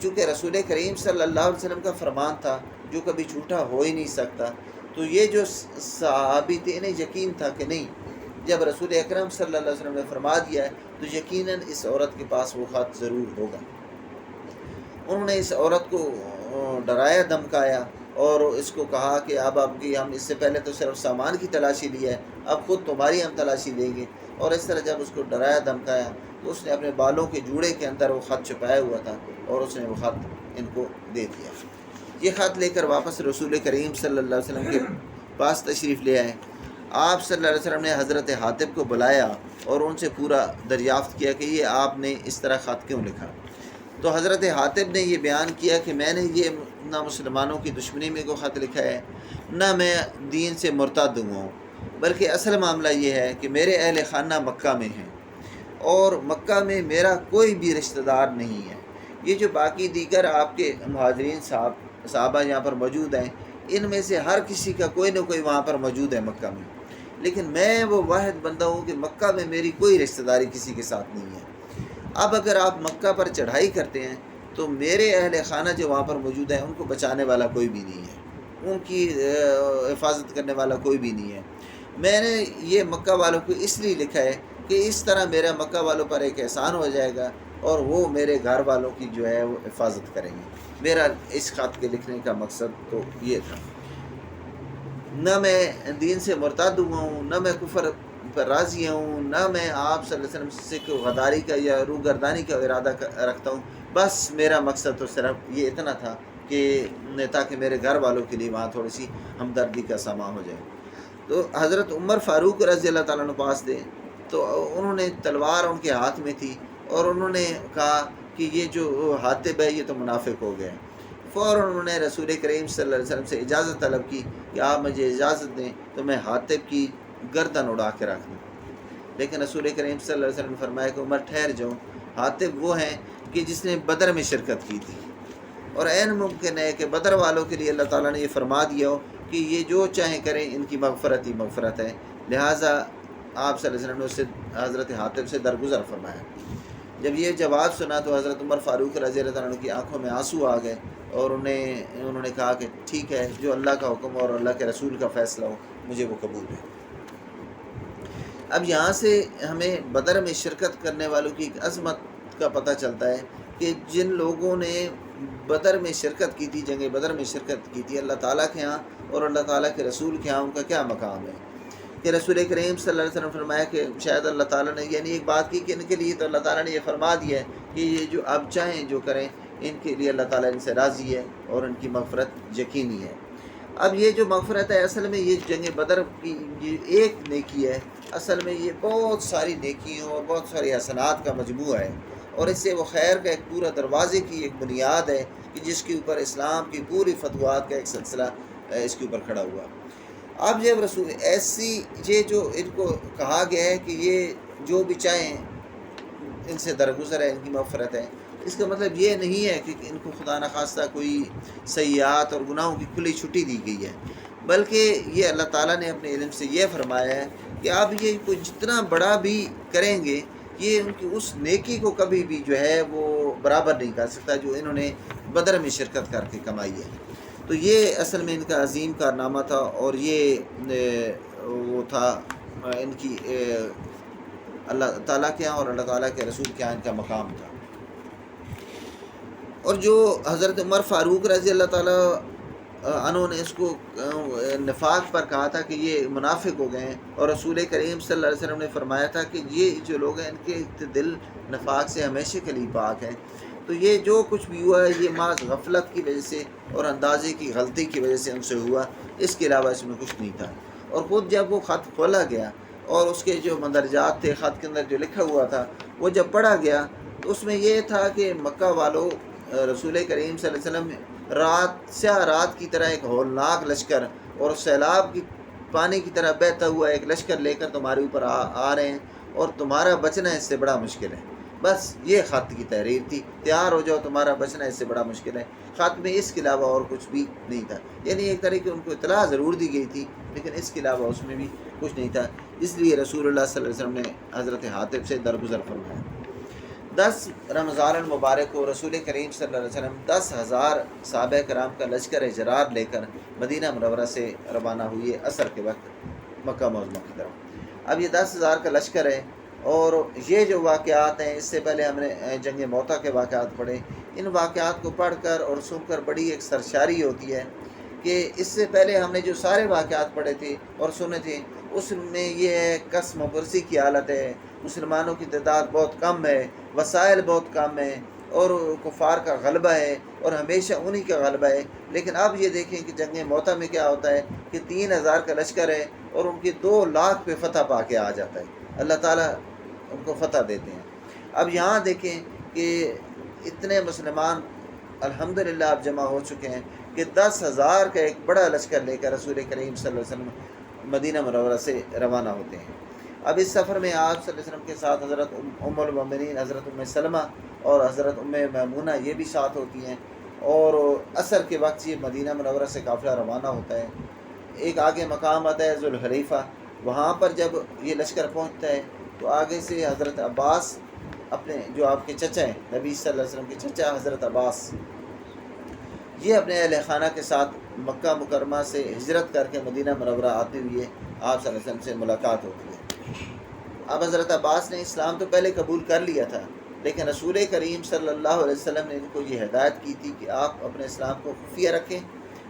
چونکہ رسول کریم صلی اللہ علیہ وسلم کا فرمان تھا جو کبھی جھوٹا ہو ہی نہیں سکتا، تو یہ جو صحابی تھے انہیں یقین تھا کہ نہیں، جب رسول اکرم صلی اللہ علیہ وسلم نے فرما دیا ہے تو یقیناً اس عورت کے پاس وہ خط ضرور ہوگا۔ انہوں نے اس عورت کو ڈرایا دھمکایا اور اس کو کہا کہ اب کی ہم اس سے پہلے تو صرف سامان کی تلاشی لی ہے، اب خود تمہاری ہم تلاشی لیں گے، اور اس طرح جب اس کو ڈرایا دھمکایا تو اس نے اپنے بالوں کے جوڑے کے اندر وہ خط چھپایا ہوا تھا اور اس نے وہ خط ان کو دے دیا۔ یہ خط لے کر واپس رسول کریم صلی اللہ علیہ وسلم کے پاس تشریف لے آئے۔ آپ صلی اللہ علیہ وسلم نے حضرت حاطب کو بلایا اور ان سے پورا دریافت کیا کہ یہ آپ نے اس طرح خط کیوں لکھا؟ تو حضرت حاطب نے یہ بیان کیا کہ میں نے یہ نہ مسلمانوں کی دشمنی میں کو خط لکھا ہے، نہ میں دین سے مرتد ہوا ہوں، بلکہ اصل معاملہ یہ ہے کہ میرے اہل خانہ مکہ میں ہیں اور مکہ میں میرا کوئی بھی رشتہ دار نہیں ہے۔ یہ جو باقی دیگر آپ کے مہاجرین صحابہ یہاں پر موجود ہیں، ان میں سے ہر کسی کا کوئی نہ کوئی وہاں پر موجود ہے مکہ میں، لیکن میں وہ واحد بندہ ہوں کہ مکہ میں میری کوئی رشتہ داری کسی کے ساتھ نہیں ہے۔ اب اگر آپ مکہ پر چڑھائی کرتے ہیں تو میرے اہل خانہ جو وہاں پر موجود ہیں ان کو بچانے والا کوئی بھی نہیں ہے، ان کی حفاظت کرنے والا کوئی بھی نہیں ہے۔ میں نے یہ مکہ والوں کو اس لیے لکھا ہے کہ اس طرح میرا مکہ والوں پر ایک احسان ہو جائے گا اور وہ میرے گھر والوں کی جو ہے وہ حفاظت کریں گے۔ میرا اس خط کے لکھنے کا مقصد تو یہ تھا، نہ میں دین سے مرتد ہوا ہوں، نہ میں کفر پر راضی ہوں، نہ میں آپ صلی اللہ علیہ وسلم سے کوئی غداری کا یا روگردانی کا ارادہ رکھتا ہوں، بس میرا مقصد تو صرف یہ اتنا تھا کہ تاکہ میرے گھر والوں کے لیے وہاں تھوڑی سی ہمدردی کا ساما ہو جائے۔ تو حضرت عمر فاروق رضی اللہ تعالیٰ عنہ پاس دے تو انہوں نے تلوار ان کے ہاتھ میں تھی اور انہوں نے کہا کہ یہ جو حاطب ہے یہ تو منافق ہو گئے۔ فوراً انہوں نے رسول کریم صلی اللہ علیہ وسلم سے اجازت طلب کی کہ آپ مجھے اجازت دیں تو میں حاطب کی گردن اڑا کے رکھ دوں۔ لیکن رسول کریم صلی اللہ علیہ وسلم نے فرمایا کہ عمر ٹھہر جاؤ، حاطب وہ ہیں کہ جس نے بدر میں شرکت کی تھی، اور عین ممکن ہے کہ بدر والوں کے لیے اللہ تعالیٰ نے یہ فرما دیا ہو کہ یہ جو چاہیں کریں، ان کی مغفرت ہی مغفرت ہے، لہٰذا آپ صلی اللہ علیہ وسلم نے اس سے حضرت حاطب سے درگزر فرمایا۔ جب یہ جواب سنا تو حضرت عمر فاروق رضی اللہ عنہ کی آنکھوں میں آنسو آ گئے، اور انہوں نے کہا کہ ٹھیک ہے، جو اللہ کا حکم اور اللہ کے رسول کا فیصلہ ہو مجھے وہ قبول ہے۔ اب یہاں سے ہمیں بدر میں شرکت کرنے والوں کی ایک عظمت کا پتہ چلتا ہے کہ جن لوگوں نے بدر میں شرکت کی تھی، جنگ بدر میں شرکت کی تھی، اللہ تعالیٰ کے ہاں اور اللہ تعالیٰ کے رسول کے ہاں ان کا کیا مقام ہے، کہ رسول کریم صلی اللہ علیہ وسلم فرمایا کہ شاید اللہ تعالیٰ نے یعنی ایک بات کی کہ ان کے لیے تو اللہ تعالیٰ نے یہ فرما دیا ہے کہ یہ جو اب چاہیں جو کریں، ان کے لیے اللہ تعالیٰ ان سے راضی ہے اور ان کی مغفرت یقینی ہے۔ اب یہ جو مغفرت ہے، اصل میں یہ جنگ بدر کی یہ ایک نیکی ہے، اصل میں یہ بہت ساری نیکیوں اور بہت ساری حسنات کا مجموعہ ہے، اور اس سے وہ خیر کا ایک پورا دروازے کی ایک بنیاد ہے کہ جس کے اوپر اسلام کی پوری فتوحات کا ایک سلسلہ اس کے اوپر کھڑا ہوا۔ اب جب رسول ایسی یہ جو ان کو کہا گیا ہے کہ یہ جو بھی چاہیں ان سے درگزر ہے، ان کی مغفرت ہے، اس کا مطلب یہ نہیں ہے کہ ان کو خدا نخواستہ کوئی سیئات اور گناہوں کی کھلی چھٹی دی گئی ہے، بلکہ یہ اللہ تعالیٰ نے اپنے علم سے یہ فرمایا ہے کہ اب یہ کوئی جتنا بڑا بھی کریں گے، یہ ان کی اس نیکی کو کبھی بھی جو ہے وہ برابر نہیں کر سکتا جو انہوں نے بدر میں شرکت کر کے کمائی ہے۔ تو یہ اصل میں ان کا عظیم کارنامہ تھا، اور یہ وہ تھا ان کی اللہ تعالیٰ کے ہاں اور اللہ تعالیٰ کے رسول کے ہاں ان کا مقام تھا۔ اور جو حضرت عمر فاروق رضی اللہ تعالیٰ عنہ نے اس کو نفاق پر کہا تھا کہ یہ منافق ہو گئے ہیں، اور رسول کریم صلی اللہ علیہ وسلم نے فرمایا تھا کہ یہ جو لوگ ہیں ان کے دل نفاق سے ہمیشہ کے لیے پاک ہیں۔ تو یہ جو کچھ بھی ہوا ہے یہ محض غفلت کی وجہ سے اور اندازے کی غلطی کی وجہ سے ان سے ہوا، اس کے علاوہ اس میں کچھ نہیں تھا۔ اور خود جب وہ خط کھولا گیا اور اس کے جو مندرجات تھے، خط کے اندر جو لکھا ہوا تھا، وہ جب پڑھا گیا تو اس میں یہ تھا کہ مکہ والوں رسول کریم صلی اللہ علیہ وسلم سیاہ رات کی طرح ایک ہولناک لشکر اور سیلاب کی پانی کی طرح بہتا ہوا ایک لشکر لے کر تمہارے اوپر آ رہے ہیں، اور تمہارا بچنا اس سے بڑا مشکل ہے۔ بس یہ خط کی تحریر تھی، تیار ہو جاؤ، تمہارا بچنا اس سے بڑا مشکل ہے۔ خط میں اس کے علاوہ اور کچھ بھی نہیں تھا، یعنی ایک طرح کی ان کو اطلاع ضرور دی گئی تھی، لیکن اس کے علاوہ اس میں بھی کچھ نہیں تھا۔ اس لیے رسول اللہ صلی اللہ علیہ وسلم نے حضرت حاطب سے درگزر فرمایا۔ 10 رمضان المبارک کو رسول کریم صلی اللہ علیہ وسلم 10,000 صحابہ کرام کا لشکر جرار لے کر مدینہ منورہ سے روانہ ہوئے عصر کے وقت مکہ معظمہ کی طرف۔ اب یہ 10,000 کا لشکر ہے، اور یہ جو واقعات ہیں، اس سے پہلے ہم نے جنگ موتا کے واقعات پڑھے، ان واقعات کو پڑھ کر اور سن کر بڑی ایک سرشاری ہوتی ہے کہ اس سے پہلے ہم نے جو سارے واقعات پڑھے تھے اور سنے تھے، اس میں یہ قسم پرسی کی حالت ہے، مسلمانوں کی تعداد بہت کم ہے، وسائل بہت کم ہیں، اور کفار کا غلبہ ہے، اور ہمیشہ انہی کا غلبہ ہے۔ لیکن اب یہ دیکھیں کہ جنگ موتا میں کیا ہوتا ہے کہ 3,000 کا لشکر ہے، اور ان کی 2 لاکھ پہ فتح پا کے آ جاتا ہے، اللہ تعالیٰ ان کو فتح دیتے ہیں۔ اب یہاں دیکھیں کہ اتنے مسلمان الحمدللہ اب جمع ہو چکے ہیں کہ 10,000 کا ایک بڑا لشکر لے کر رسول کریم صلی اللہ علیہ وسلم مدینہ منورہ سے روانہ ہوتے ہیں۔ اب اس سفر میں آپ صلی اللہ علیہ وسلم کے ساتھ حضرت ام المؤمنین حضرت ام سلمہ اور حضرت ام میمونہ یہ بھی ساتھ ہوتی ہیں، اور عصر کے وقت یہ مدینہ منورہ سے قافلہ روانہ ہوتا ہے۔ ایک آگے مقام آتا ہے ذوالحلیفہ، وہاں پر جب یہ لشکر پہنچتا ہے تو آگے سے حضرت عباس اپنے جو آپ کے چچا ہیں، نبی صلی اللہ علیہ وسلم کے چچا حضرت عباس، یہ اپنے اہل خانہ کے ساتھ مکہ مکرمہ سے ہجرت کر کے مدینہ منورہ آتے ہوئے آپ صلی اللہ علیہ وسلم سے ملاقات ہوتی ہے۔ اب حضرت عباس نے اسلام تو پہلے قبول کر لیا تھا، لیکن رسول کریم صلی اللہ علیہ وسلم نے ان کو یہ ہدایت کی تھی کہ آپ اپنے اسلام کو خفیہ رکھیں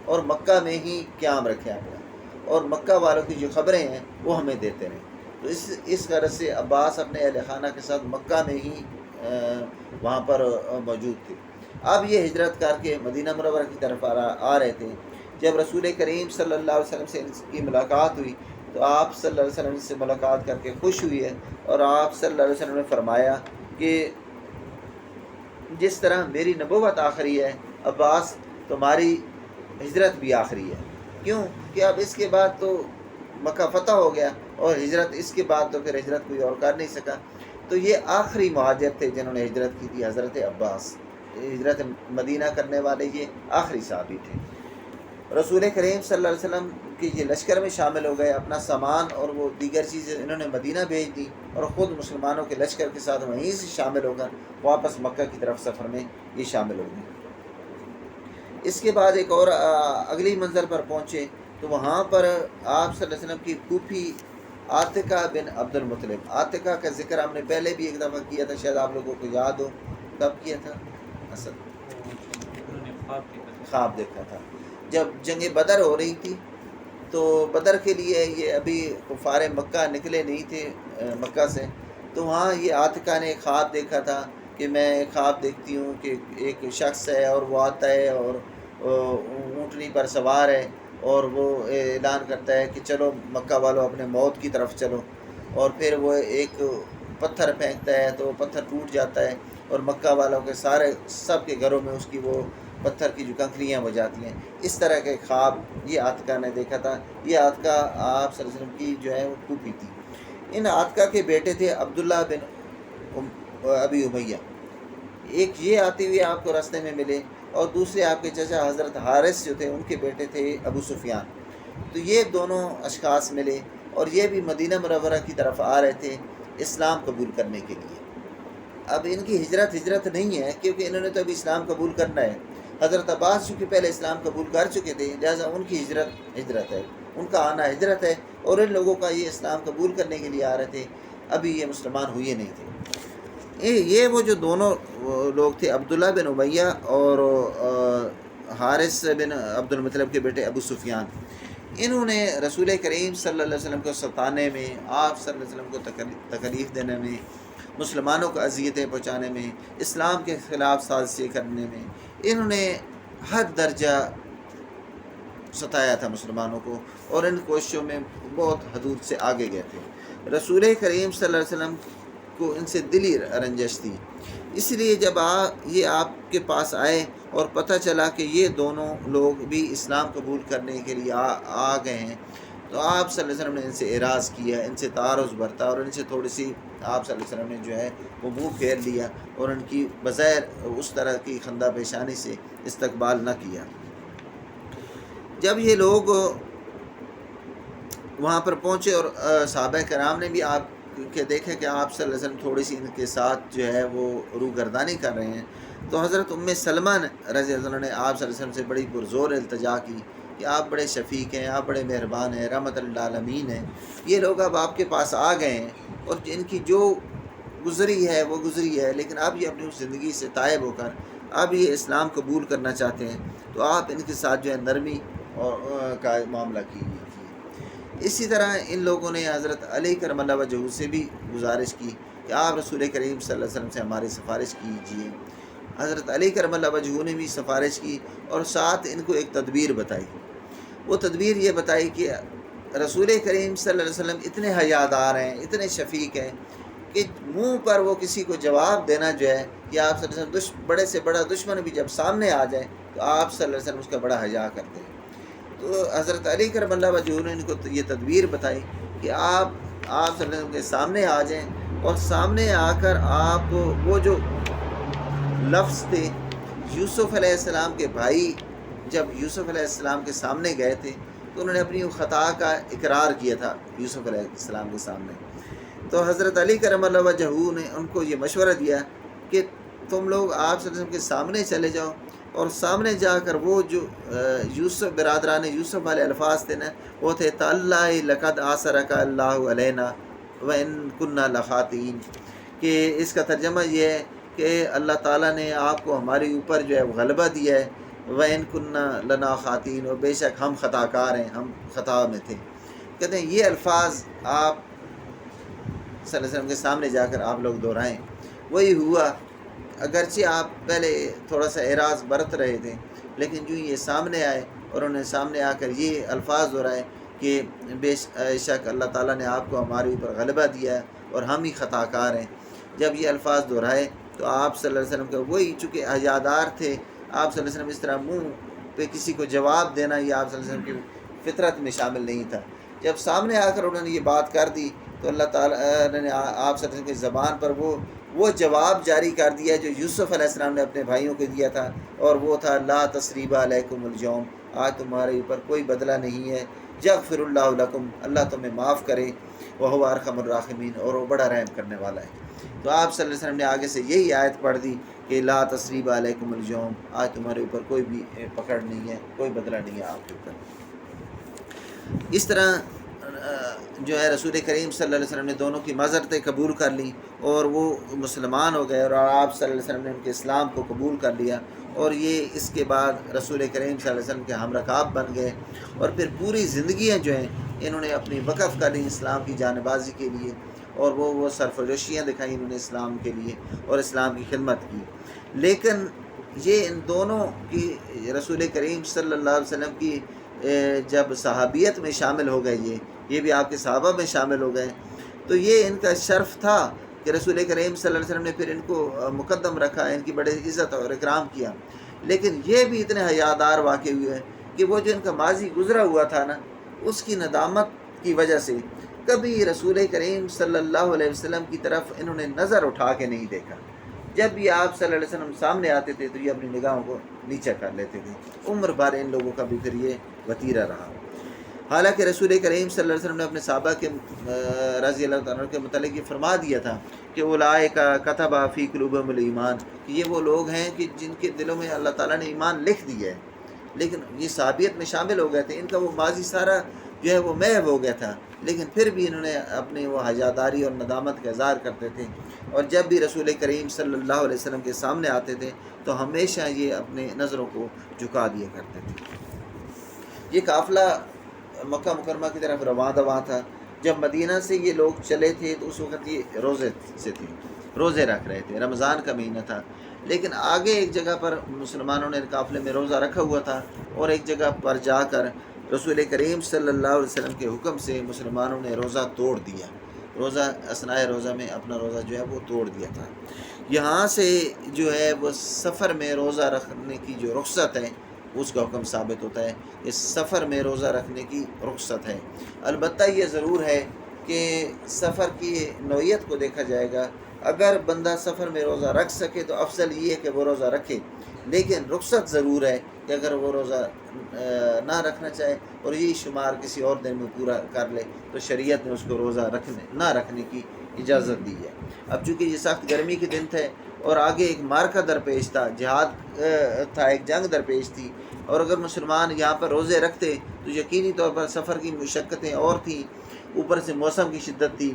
اور مکہ میں ہی قیام رکھیں اپنا، اور مکہ والوں کی جو خبریں ہیں وہ ہمیں دیتے رہیں۔ تو اس غرض سے عباس اپنے اہل خانہ کے ساتھ مکہ میں ہی وہاں پر موجود تھے۔ اب یہ ہجرت کر کے مدینہ منورہ کی طرف آ رہے تھے۔ جب رسول کریم صلی اللہ علیہ وسلم سے ان کی ملاقات ہوئی تو آپ صلی اللہ علیہ وسلم سے ملاقات کر کے خوش ہوئی ہے، اور آپ صلی اللہ علیہ وسلم نے فرمایا کہ جس طرح میری نبوت آخری ہے، عباس تمہاری ہجرت بھی آخری ہے۔ کیوں کہ اب اس کے بعد تو مکہ فتح ہو گیا اور ہجرت اس کے بعد تو پھر ہجرت کوئی اور کر نہیں سکا. تو یہ آخری مہاجر تھے جنہوں نے ہجرت کی تھی، حضرت عباس. ہجرت مدینہ کرنے والے یہ آخری صحابی تھے. رسول کریم صلی اللہ علیہ وسلم کے یہ لشکر میں شامل ہو گئے، اپنا سامان اور وہ دیگر چیزیں انہوں نے مدینہ بھیج دی، اور خود مسلمانوں کے لشکر کے ساتھ وہیں سے شامل ہو کر واپس مکہ کی طرف سفر میں یہ شامل ہو گئے. اس کے بعد ایک اور اگلی منزل پر پہنچے تو وہاں پر آپ صلی اللہ علیہ وسلم کی پھوپھی عاتقہ بن عبد المطلب. عاتقہ کا ذکر ہم نے پہلے بھی ایک دفعہ کیا تھا، شاید آپ لوگوں کو یاد ہو. کب کیا تھا؟ خواب دیکھا تھا جب جنگ بدر ہو رہی تھی. تو بدر کے لیے یہ ابھی کفار مکہ نکلے نہیں تھے مکہ سے، تو وہاں یہ عاتقہ نے ایک خواب دیکھا تھا کہ میں ایک خواب دیکھتی ہوں کہ ایک شخص ہے اور وہ آتا ہے اور اونٹنی پر سوار ہے، اور وہ اعلان کرتا ہے کہ چلو مکہ والوں اپنے موت کی طرف چلو. اور پھر وہ ایک پتھر پھینکتا ہے تو وہ پتھر ٹوٹ جاتا ہے، اور مکہ والوں کے سب کے گھروں میں اس کی وہ پتھر کی جو کنکریاں بجاتی ہیں. اس طرح کے خواب یہ عاتقہ نے دیکھا تھا. یہ عاتقہ آپ صلی اللہ علیہ وسلم کی جو ہے وہ پھوپھی تھی. ان عاتقہ کے بیٹے تھے عبداللہ بن ابی امیہ. ایک یہ آتے ہوئے آپ کو راستے میں ملے، اور دوسرے آپ کے چچا حضرت حارث جو تھے ان کے بیٹے تھے ابو سفیان. تو یہ دونوں اشخاص ملے، اور یہ بھی مدینہ منورہ کی طرف آ رہے تھے اسلام قبول کرنے کے لیے. اب ان کی ہجرت نہیں ہے، کیونکہ انہوں نے تو ابھی اسلام قبول کرنا ہے. حضرت عباس چونکہ پہلے اسلام قبول کر چکے تھے، لہٰذا ان کی ہجرت ہے، ان کا آنا ہجرت ہے. اور ان لوگوں کا یہ اسلام قبول کرنے کے لیے آ رہے تھے، ابھی یہ مسلمان ہوئے نہیں تھے. یہ وہ جو دونوں لوگ تھے عبداللہ بن امیہ اور حارث بن عبد المطلب کے بیٹے ابو سفیان. انہوں نے رسول کریم صلی اللہ علیہ وسلم کو ستانے میں، آپ صلی اللہ علیہ وسلم کو تکلیف دینے میں، مسلمانوں کو اذیتیں پہنچانے میں، اسلام کے خلاف سازشیں کرنے میں، انہوں نے حد درجہ ستایا تھا مسلمانوں کو، اور ان کوششوں میں بہت حدود سے آگے گئے تھے. رسول کریم صلی اللہ علیہ وسلم کو ان سے دلی رنجش تھی. اس لیے جب یہ آپ کے پاس آئے اور پتہ چلا کہ یہ دونوں لوگ بھی اسلام قبول کرنے کے لیے آ گئے ہیں، تو آپ صلی اللہ علیہ وسلم نے ان سے اعراض کیا، ان سے تعارض برتا، اور ان سے تھوڑی سی آپ صلی اللہ علیہ وسلم نے جو ہے وہ منہ پھیر لیا، اور ان کی بظاہر اس طرح کی خندہ پیشانی سے استقبال نہ کیا. جب یہ لوگ وہاں پر پہنچے اور صحابہ کرام نے بھی آپ کہ دیکھے کہ آپ صلی اللہ علیہ وسلم تھوڑی سی ان کے ساتھ جو ہے وہ روگردانی کر رہے ہیں، تو حضرت سلمہ رضی اللہ عنہ نے آپ صلی اللہ علیہ وسلم سے بڑی پرزور التجا کی کہ آپ بڑے شفیق ہیں، آپ بڑے مہربان ہیں، رحمت للعالمین ہیں. یہ لوگ اب آپ کے پاس آ گئے ہیں، اور ان کی جو گزری ہے وہ گزری ہے، لیکن اب یہ اپنی زندگی سے تائب ہو کر اب یہ اسلام قبول کرنا چاہتے ہیں، تو آپ ان کے ساتھ جو ہے نرمی اور کا معاملہ کیجیے. اسی طرح ان لوگوں نے حضرت علی کرم اللہ وجہہ سے بھی گزارش کی کہ آپ رسول کریم صلی اللہ علیہ وسلم سے ہماری سفارش کیجیے. حضرت علی کرم اللہ وجہہ نے بھی سفارش کی، اور ساتھ ان کو ایک تدبیر بتائی. وہ تدبیر یہ بتائی کہ رسول کریم صلی اللہ علیہ وسلم اتنے حیادار ہیں، اتنے شفیق ہیں کہ منہ پر وہ کسی کو جواب دینا جو ہے کہ آپ صلی اللہ علیہ وسلم بڑے سے بڑا دشمن بھی جب سامنے آ جائے تو آپ صلی اللہ علیہ وسلم اس کا بڑا حیا کرتے ہیں. تو حضرت علی کرم اللہ وجہہ نے ان کو یہ تدبیر بتائی کہ آپ صلی اللہ علیہ وسلم کے سامنے آ جائیں، اور سامنے آ کر آپ وہ جو لفظ تھے یوسف علیہ السلام کے بھائی جب یوسف علیہ السلام کے سامنے گئے تھے تو انہوں نے اپنی خطا کا اقرار کیا تھا یوسف علیہ السلام کے سامنے. تو حضرت علی کرم اللہ وجہہ نے ان کو یہ مشورہ دیا کہ تم لوگ آپ صلی اللہ علیہ وسلم کے سامنے چلے جاؤ، اور سامنے جا کر وہ جو یوسف برادران یوسف والے الفاظ تھے نا، وہ تھے تاللہ لقد آثرک اللہ علینا وان کنا لخاطئین، کہ اس کا ترجمہ یہ ہے کہ اللہ تعالیٰ نے آپ کو ہمارے اوپر جو ہے غلبہ دیا ہے، وان کنا لنا خاطئین، اور بے شک ہم خطا کار ہیں، ہم خطا میں تھے. کہتے ہیں یہ الفاظ آپ صلی اللہ علیہ وسلم کے سامنے جا کر آپ لوگ دہرائیں. وہی ہوا، اگرچہ آپ پہلے تھوڑا سا اعراض برت رہے تھے، لیکن جو یہ سامنے آئے اور انہوں نے سامنے آ کر یہ الفاظ دہرائے کہ بے شک اللہ تعالیٰ نے آپ کو ہمارے اوپر غلبہ دیا ہے اور ہم ہی خطا کار ہیں. جب یہ الفاظ دہرائے تو آپ صلی اللہ علیہ وسلم کا وہی چونکہ حیادار تھے، آپ صلی اللہ علیہ وسلم اس طرح منہ پہ کسی کو جواب دینا یہ آپ صلی اللہ علیہ وسلم کی فطرت میں شامل نہیں تھا. جب سامنے آ کر انہوں نے یہ بات کر دی تو اللہ تعالیٰ نے آپ صلی اللہ علیہ وسلم کی زبان پر وہ جواب جاری کر دیا جو یوسف علیہ السلام نے اپنے بھائیوں کو دیا تھا، اور وہ تھا لا تثریب علیکم اليوم، آج تمہارے اوپر کوئی بدلہ نہیں ہے، یغفر اللہ لکم، اللہ تمہیں معاف کرے، وہو ارحم الراحمین، اور وہ بڑا رحم کرنے والا ہے۔ تو آپ صلی اللہ علیہ وسلم نے آگے سے یہی آیت پڑھ دی کہ لا تثریب علیکم اليوم، آج تمہارے اوپر کوئی بھی پکڑ نہیں ہے، کوئی بدلہ نہیں ہے آپ کے اوپر۔ اس طرح جو ہے رسول کریم صلی اللہ علیہ وسلم نے دونوں کی معذرتیں قبول کر لی اور وہ مسلمان ہو گئے، اور آپ صلی اللہ علیہ وسلم نے ان کے اسلام کو قبول کر لیا، اور یہ اس کے بعد رسول کریم صلی اللہ علیہ وسلم کے ہم رکاب بن گئے، اور پھر پوری زندگیاں جو ہیں انہوں نے اپنی وقف کر لی اسلام کی جانبازی کے لیے، اور وہ سرفروشیاں دکھائیں انہوں نے اسلام کے لیے اور اسلام کی خدمت کی۔ لیکن یہ ان دونوں کی رسول کریم صلی اللہ علیہ وسلم کی جب صحابیت میں شامل ہو گئے، یہ بھی آپ کے صحابہ میں شامل ہو گئے، تو یہ ان کا شرف تھا کہ رسول کریم صلی اللہ علیہ وسلم نے پھر ان کو مقدم رکھا، ان کی بڑے عزت اور اکرام کیا۔ لیکن یہ بھی اتنے حیادار واقع ہوئے کہ وہ جو ان کا ماضی گزرا ہوا تھا نا، اس کی ندامت کی وجہ سے کبھی رسول کریم صلی اللہ علیہ وسلم کی طرف انہوں نے نظر اٹھا کے نہیں دیکھا۔ جب بھی آپ صلی اللہ علیہ وسلم سامنے آتے تھے تو یہ اپنی نگاہوں کو نیچے کر لیتے تھے۔ عمر بھر ان لوگوں کا بھی پھر یہ وتیرہ رہا۔ حالانکہ رسول کریم صلی اللہ علیہ وسلم نے اپنے صحابہ کے رضی اللہ تعالیٰ کے متعلق یہ فرما دیا تھا کہ اولئک کتب فی قلوبہم الایمان، کہ یہ وہ لوگ ہیں کہ جن کے دلوں میں اللہ تعالیٰ نے ایمان لکھ دیا ہے، لیکن یہ صحابیت میں شامل ہو گئے تھے، ان کا وہ ماضی سارا جو ہے وہ محو ہو گیا تھا، لیکن پھر بھی انہوں نے اپنی وہ حیاداری اور ندامت کا اظہار کرتے تھے، اور جب بھی رسول کریم صلی اللہ علیہ وسلم کے سامنے آتے تھے تو ہمیشہ یہ اپنے نظروں کو جھکا دیا کرتے تھے۔ یہ قافلہ مکہ مکرمہ کی طرف رواں دواں تھا۔ جب مدینہ سے یہ لوگ چلے تھے تو اس وقت یہ روزے سے تھے، روزے رکھ رہے تھے، رمضان کا مہینہ تھا، لیکن آگے ایک جگہ پر مسلمانوں نے قافلے میں روزہ رکھا ہوا تھا، اور ایک جگہ پر جا کر رسول کریم صلی اللہ علیہ وسلم کے حکم سے مسلمانوں نے روزہ توڑ دیا، روزہ اثناء روزہ میں اپنا روزہ جو ہے وہ توڑ دیا تھا۔ یہاں سے جو ہے وہ سفر میں روزہ رکھنے کی جو رخصت ہے اس کا حکم ثابت ہوتا ہے، اس سفر میں روزہ رکھنے کی رخصت ہے۔ البتہ یہ ضرور ہے کہ سفر کی نوعیت کو دیکھا جائے گا، اگر بندہ سفر میں روزہ رکھ سکے تو افضل یہ ہے کہ وہ روزہ رکھے، لیکن رخصت ضرور ہے کہ اگر وہ روزہ نہ رکھنا چاہے اور یہی شمار کسی اور دن میں پورا کر لے تو شریعت نے اس کو روزہ نہ رکھنے کی اجازت دی ہے۔ اب چونکہ یہ سخت گرمی کے دن تھے اور آگے ایک مارکہ درپیش تھا، جہاد تھا، ایک جنگ درپیش تھی، اور اگر مسلمان یہاں پر روزے رکھتے تو یقینی طور پر سفر کی مشقتیں اور تھیں، اوپر سے موسم کی شدت تھی،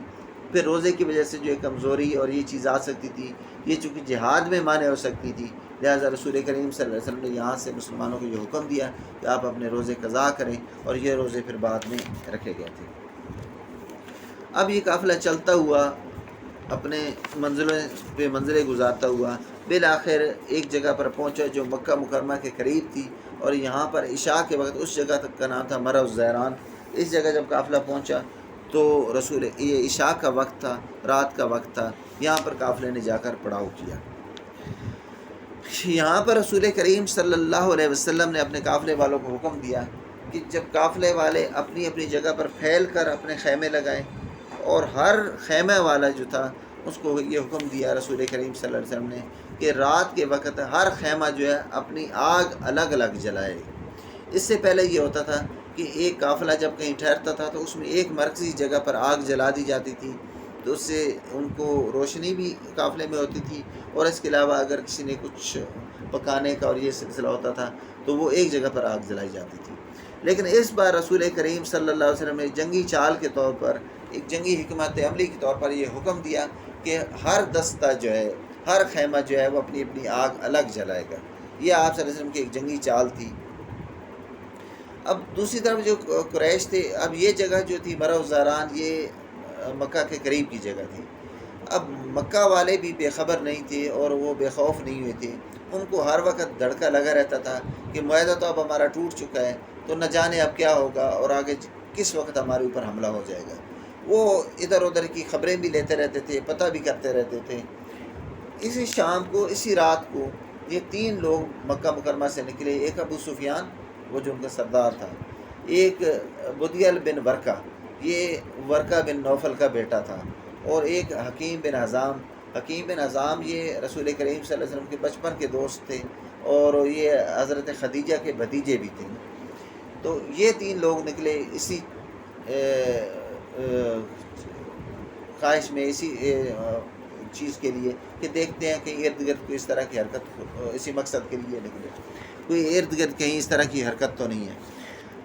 پھر روزے کی وجہ سے جو ہے کمزوری اور یہ چیز آ سکتی تھی، یہ چونکہ جہاد میں مانع ہو سکتی تھی، لہٰذا رسول کریم صلی اللہ علیہ وسلم نے یہاں سے مسلمانوں کو یہ حکم دیا کہ آپ اپنے روزے قضا کریں، اور یہ روزے پھر بعد میں رکھے گئے تھے۔ اب یہ قافلہ چلتا ہوا اپنے منزلوں پہ منزلیں گزارتا ہوا بالآخر ایک جگہ پر پہنچا جو مکہ مکرمہ کے قریب تھی، اور یہاں پر عشاء کے وقت اس جگہ تک کا نام تھا مرو الزیران۔ اس جگہ جب قافلہ پہنچا تو یہ عشاء کا وقت تھا، رات کا وقت تھا، یہاں پر قافلے نے جا کر پڑاؤ کیا۔ یہاں پر رسول کریم صلی اللہ علیہ وسلم نے اپنے قافلے والوں کو حکم دیا کہ جب قافلے والے اپنی اپنی جگہ پر پھیل کر اپنے خیمے لگائیں، اور ہر خیمہ والا جو تھا اس کو یہ حکم دیا رسول کریم صلی اللہ علیہ وسلم نے کہ رات کے وقت ہر خیمہ جو ہے اپنی آگ الگ الگ جلائے۔ اس سے پہلے یہ ہوتا تھا کہ ایک قافلہ جب کہیں ٹھہرتا تھا تو اس میں ایک مرکزی جگہ پر آگ جلا دی جاتی تھی، تو اس سے ان کو روشنی بھی قافلے میں ہوتی تھی، اور اس کے علاوہ اگر کسی نے کچھ پکانے کا اور یہ سلسلہ ہوتا تھا تو وہ ایک جگہ پر آگ جلائی جاتی تھی۔ لیکن اس بار رسول کریم صلی اللہ علیہ وسلم نے جنگی چال کے طور پر، ایک جنگی حکمت عملی کے طور پر یہ حکم دیا کہ ہر دستہ جو ہے، ہر خیمہ جو ہے وہ اپنی اپنی آگ الگ جلائے گا۔ یہ آپ صلی اللہ علیہ وسلم کی ایک جنگی چال تھی۔ اب دوسری طرف جو قریش تھے، اب یہ جگہ جو تھی مرو الزیران، یہ مکہ کے قریب کی جگہ تھی۔ اب مکہ والے بھی بے خبر نہیں تھے اور وہ بے خوف نہیں ہوئے تھے، ان کو ہر وقت دھڑکا لگا رہتا تھا کہ معاہدہ تو اب ہمارا ٹوٹ چکا ہے، تو نہ جانے اب کیا ہوگا اور آگے کس وقت ہمارے اوپر حملہ ہو جائے گا۔ وہ ادھر ادھر کی خبریں بھی لیتے رہتے تھے، پتہ بھی کرتے رہتے تھے۔ اسی شام کو، اسی رات کو یہ تین لوگ مکہ مکرمہ سے نکلے، ایک ابو سفیان وہ جو ان کا سردار تھا، ایک بدیل بن ورقہ یہ ورقہ بن نوفل کا بیٹا تھا، اور ایک حکیم بن حزام. حکیم بن حزام یہ رسول کریم صلی اللہ علیہ وسلم کے بچپن کے دوست تھے، اور یہ حضرت خدیجہ کے بھتیجے بھی تھے. تو یہ 3 لوگ نکلے اسی خواہش میں، اسی چیز کے لیے کہ دیکھتے ہیں کہ ارد گرد کوئی اس طرح کی حرکت، اسی مقصد کے لیے نکلے، کوئی ارد گرد کہیں اس طرح کی حرکت تو نہیں ہے.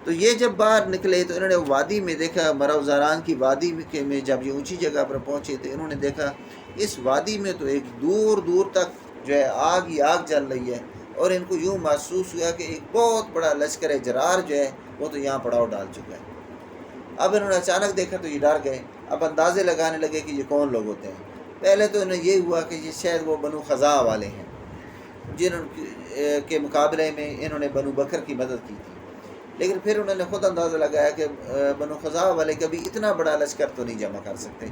تو یہ جب باہر نکلے تو انہوں نے وادی میں دیکھا، مروزاران کی وادی میں جب یہ اونچی جگہ پر پہنچے تو انہوں نے دیکھا اس وادی میں تو ایک دور دور تک جو ہے آگ ہی آگ جل رہی ہے، اور ان کو یوں محسوس ہوا کہ ایک بہت بڑا لشکر جرار جو ہے وہ تو یہاں پڑاؤ ڈال چکا ہے. اب انہوں نے اچانک دیکھا تو یہ ڈر گئے. اب اندازے لگانے لگے کہ یہ کون لوگ ہوتے ہیں. پہلے تو انہیں یہ ہوا کہ یہ شاید وہ بنو خزاع والے ہیں، جنہوں کے مقابلے میں انہوں نے بنو بکر کی مدد کی تھی. لیکن پھر انہوں نے خود اندازہ لگایا کہ بنو خزاع والے کبھی اتنا بڑا لشکر تو نہیں جمع کر سکتے.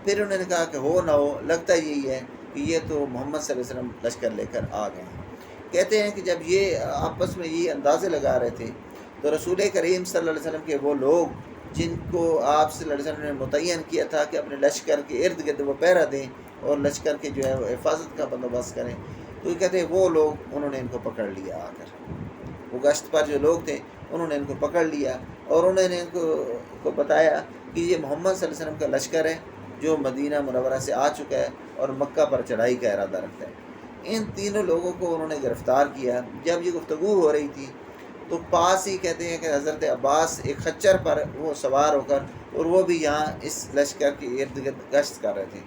پھر انہوں نے کہا کہ ہو نہ ہو، لگتا یہی ہے کہ یہ تو محمد صلی اللہ علیہ وسلم لشکر لے کر آ گئے ہیں. کہتے ہیں کہ جب یہ آپس میں یہ اندازے لگا رہے تھے تو رسول کریم صلی اللہ علیہ وسلم کے وہ لوگ جن کو آپ صلی اللہ علیہ وسلم نے متعین کیا تھا کہ اپنے لشکر کے ارد گرد وہ پہرا دیں اور لشکر کے جو ہے وہ حفاظت کا بندوبست کریں، تو یہ کہتے ہیں وہ لوگ انہوں نے ان کو پکڑ لیا. آ کر وہ گشت پر جو لوگ تھے انہوں نے ان کو پکڑ لیا، اور انہوں نے ان کو بتایا کہ یہ محمد صلی اللہ علیہ وسلم کا لشکر ہے جو مدینہ منورہ سے آ چکا ہے اور مکہ پر چڑھائی کا ارادہ رکھتا ہے. ان تینوں لوگوں کو انہوں نے گرفتار کیا. جب یہ گفتگو ہو رہی تھی تو پاس ہی کہتے ہیں کہ حضرت عباس ایک خچر پر وہ سوار ہو کر، اور وہ بھی یہاں اس لشکر کے ارد گرد گشت کر رہے تھے.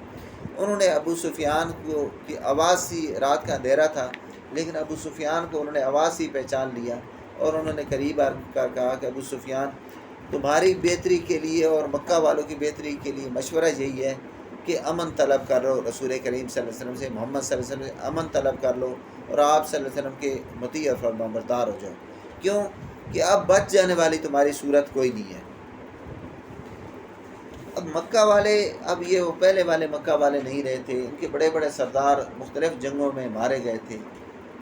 انہوں نے ابو سفیان کو کی آواز سی، رات کا اندھیرا تھا لیکن ابو سفیان کو انہوں نے آواز سی پہچان لیا، اور انہوں نے قریب آ کر کہا کہ ابو سفیان، تمہاری بہتری کے لیے اور مکہ والوں کی بہتری کے لیے مشورہ یہی ہے کہ امن طلب کر لو رسول کریم صلی اللہ علیہ وسلم سے، محمد صلی اللہ علیہ وسلم سے امن طلب کر لو، اور آپ صلی اللہ علیہ وسلم کے مطیع اور فرمانبردار ہو جاؤ. کیوں کہ اب بچ جانے والی تمہاری صورت کوئی نہیں ہے. اب مکہ والے، اب یہ وہ پہلے والے مکہ والے نہیں رہے تھے. ان کے بڑے بڑے سردار مختلف جنگوں میں مارے گئے تھے.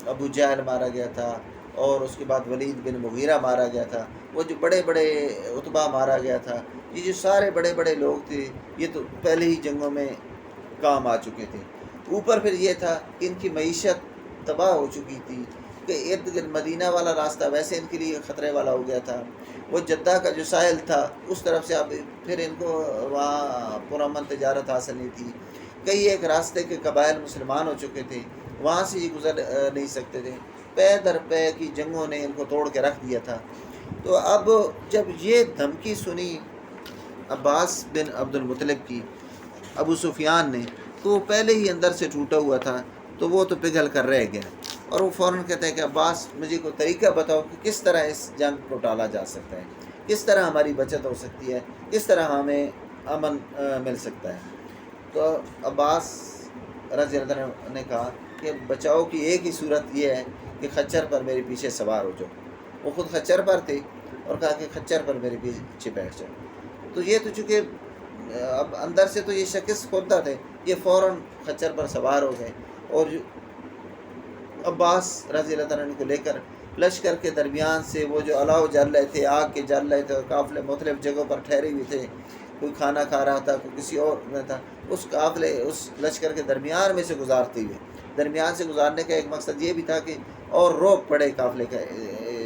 ابو جہل مارا گیا تھا، اور اس کے بعد ولید بن مغیرہ مارا گیا تھا. وہ جو بڑے بڑے عتبہ مارا گیا تھا، یہ جو سارے بڑے بڑے لوگ تھے یہ تو پہلے ہی جنگوں میں کام آ چکے تھے. اوپر پھر یہ تھا کہ ان کی معیشت تباہ ہو چکی تھی، کہ ارد گرد مدینہ والا راستہ ویسے ان کے لیے خطرے والا ہو گیا تھا. وہ جدہ کا جو ساحل تھا اس طرف سے اب پھر ان کو وہاں پرامن تجارت حاصل نہیں تھی. کئی ایک راستے کے قبائل مسلمان ہو چکے تھے، وہاں سے یہ گزر نہیں سکتے تھے. پے در پے کی جنگوں نے ان کو توڑ کے رکھ دیا تھا. تو اب جب یہ دھمکی سنی عباس بن عبد المطلب کی ابو سفیان نے، تو وہ پہلے ہی اندر سے ٹوٹا ہوا تھا، تو وہ تو پگھل کر رہ گیا. اور وہ فوراً کہتا ہے کہ عباس، مجھے کوئی طریقہ بتاؤ کہ کس طرح اس جنگ کو ٹالا جا سکتا ہے، کس طرح ہماری بچت ہو سکتی ہے، کس طرح ہمیں امن مل سکتا ہے. تو عباس رضی اللہ عنہ نے کہا کہ بچاؤ کی ایک ہی صورت یہ ہے کہ خچر پر میرے پیچھے سوار ہو جاؤ. وہ خود خچر پر تھے، اور کہا کہ خچر پر میرے پیچھے بیٹھ جاؤ. تو یہ تو چونکہ اب اندر سے تو یہ شخص خوردہ تھے، یہ فوراً خچر پر سوار ہو گئے، اور عباس رضی اللہ عنہ کو لے کر لشکر کے درمیان سے وہ جو الاؤ جل رہے تھے، آگ کے جل رہے تھے، اور قافلے مختلف جگہوں پر ٹھہرے ہوئے تھے، کوئی کھانا کھا رہا تھا، کوئی کسی اور میں تھا، اس قافلے اس لشکر کے درمیان میں سے گزارتے ہوئے، درمیان سے گزارنے کا ایک مقصد یہ بھی تھا کہ اور روک پڑے قافلے کا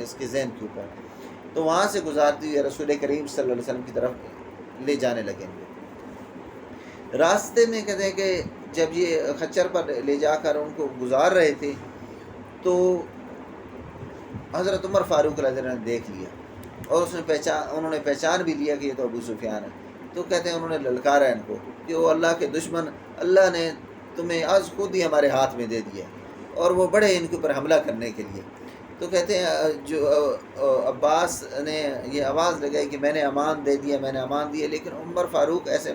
اس کے ذہن کے اوپر. تو وہاں سے گزارتے ہوئے رسول کریم صلی اللہ علیہ وسلم کی طرف لے جانے لگے. راستے میں کہتے ہیں کہ جب یہ خچر پر لے جا کر ان کو گزار رہے تھے تو حضرت عمر فاروق رضی اللہ عنہ نے دیکھ لیا، اور انہوں نے پہچان بھی لیا کہ یہ تو ابو سفیان ہے. تو کہتے ہیں انہوں نے للکارا ان کو کہ وہ اللہ کے دشمن، اللہ نے تمہیں آج خود ہی ہمارے ہاتھ میں دے دیا، اور وہ بڑے ان کے اوپر حملہ کرنے کے لیے. تو کہتے ہیں جو عباس نے یہ آواز لگائی کہ میں نے امان دے دیا، میں نے امان دیا، لیکن عمر فاروق ایسے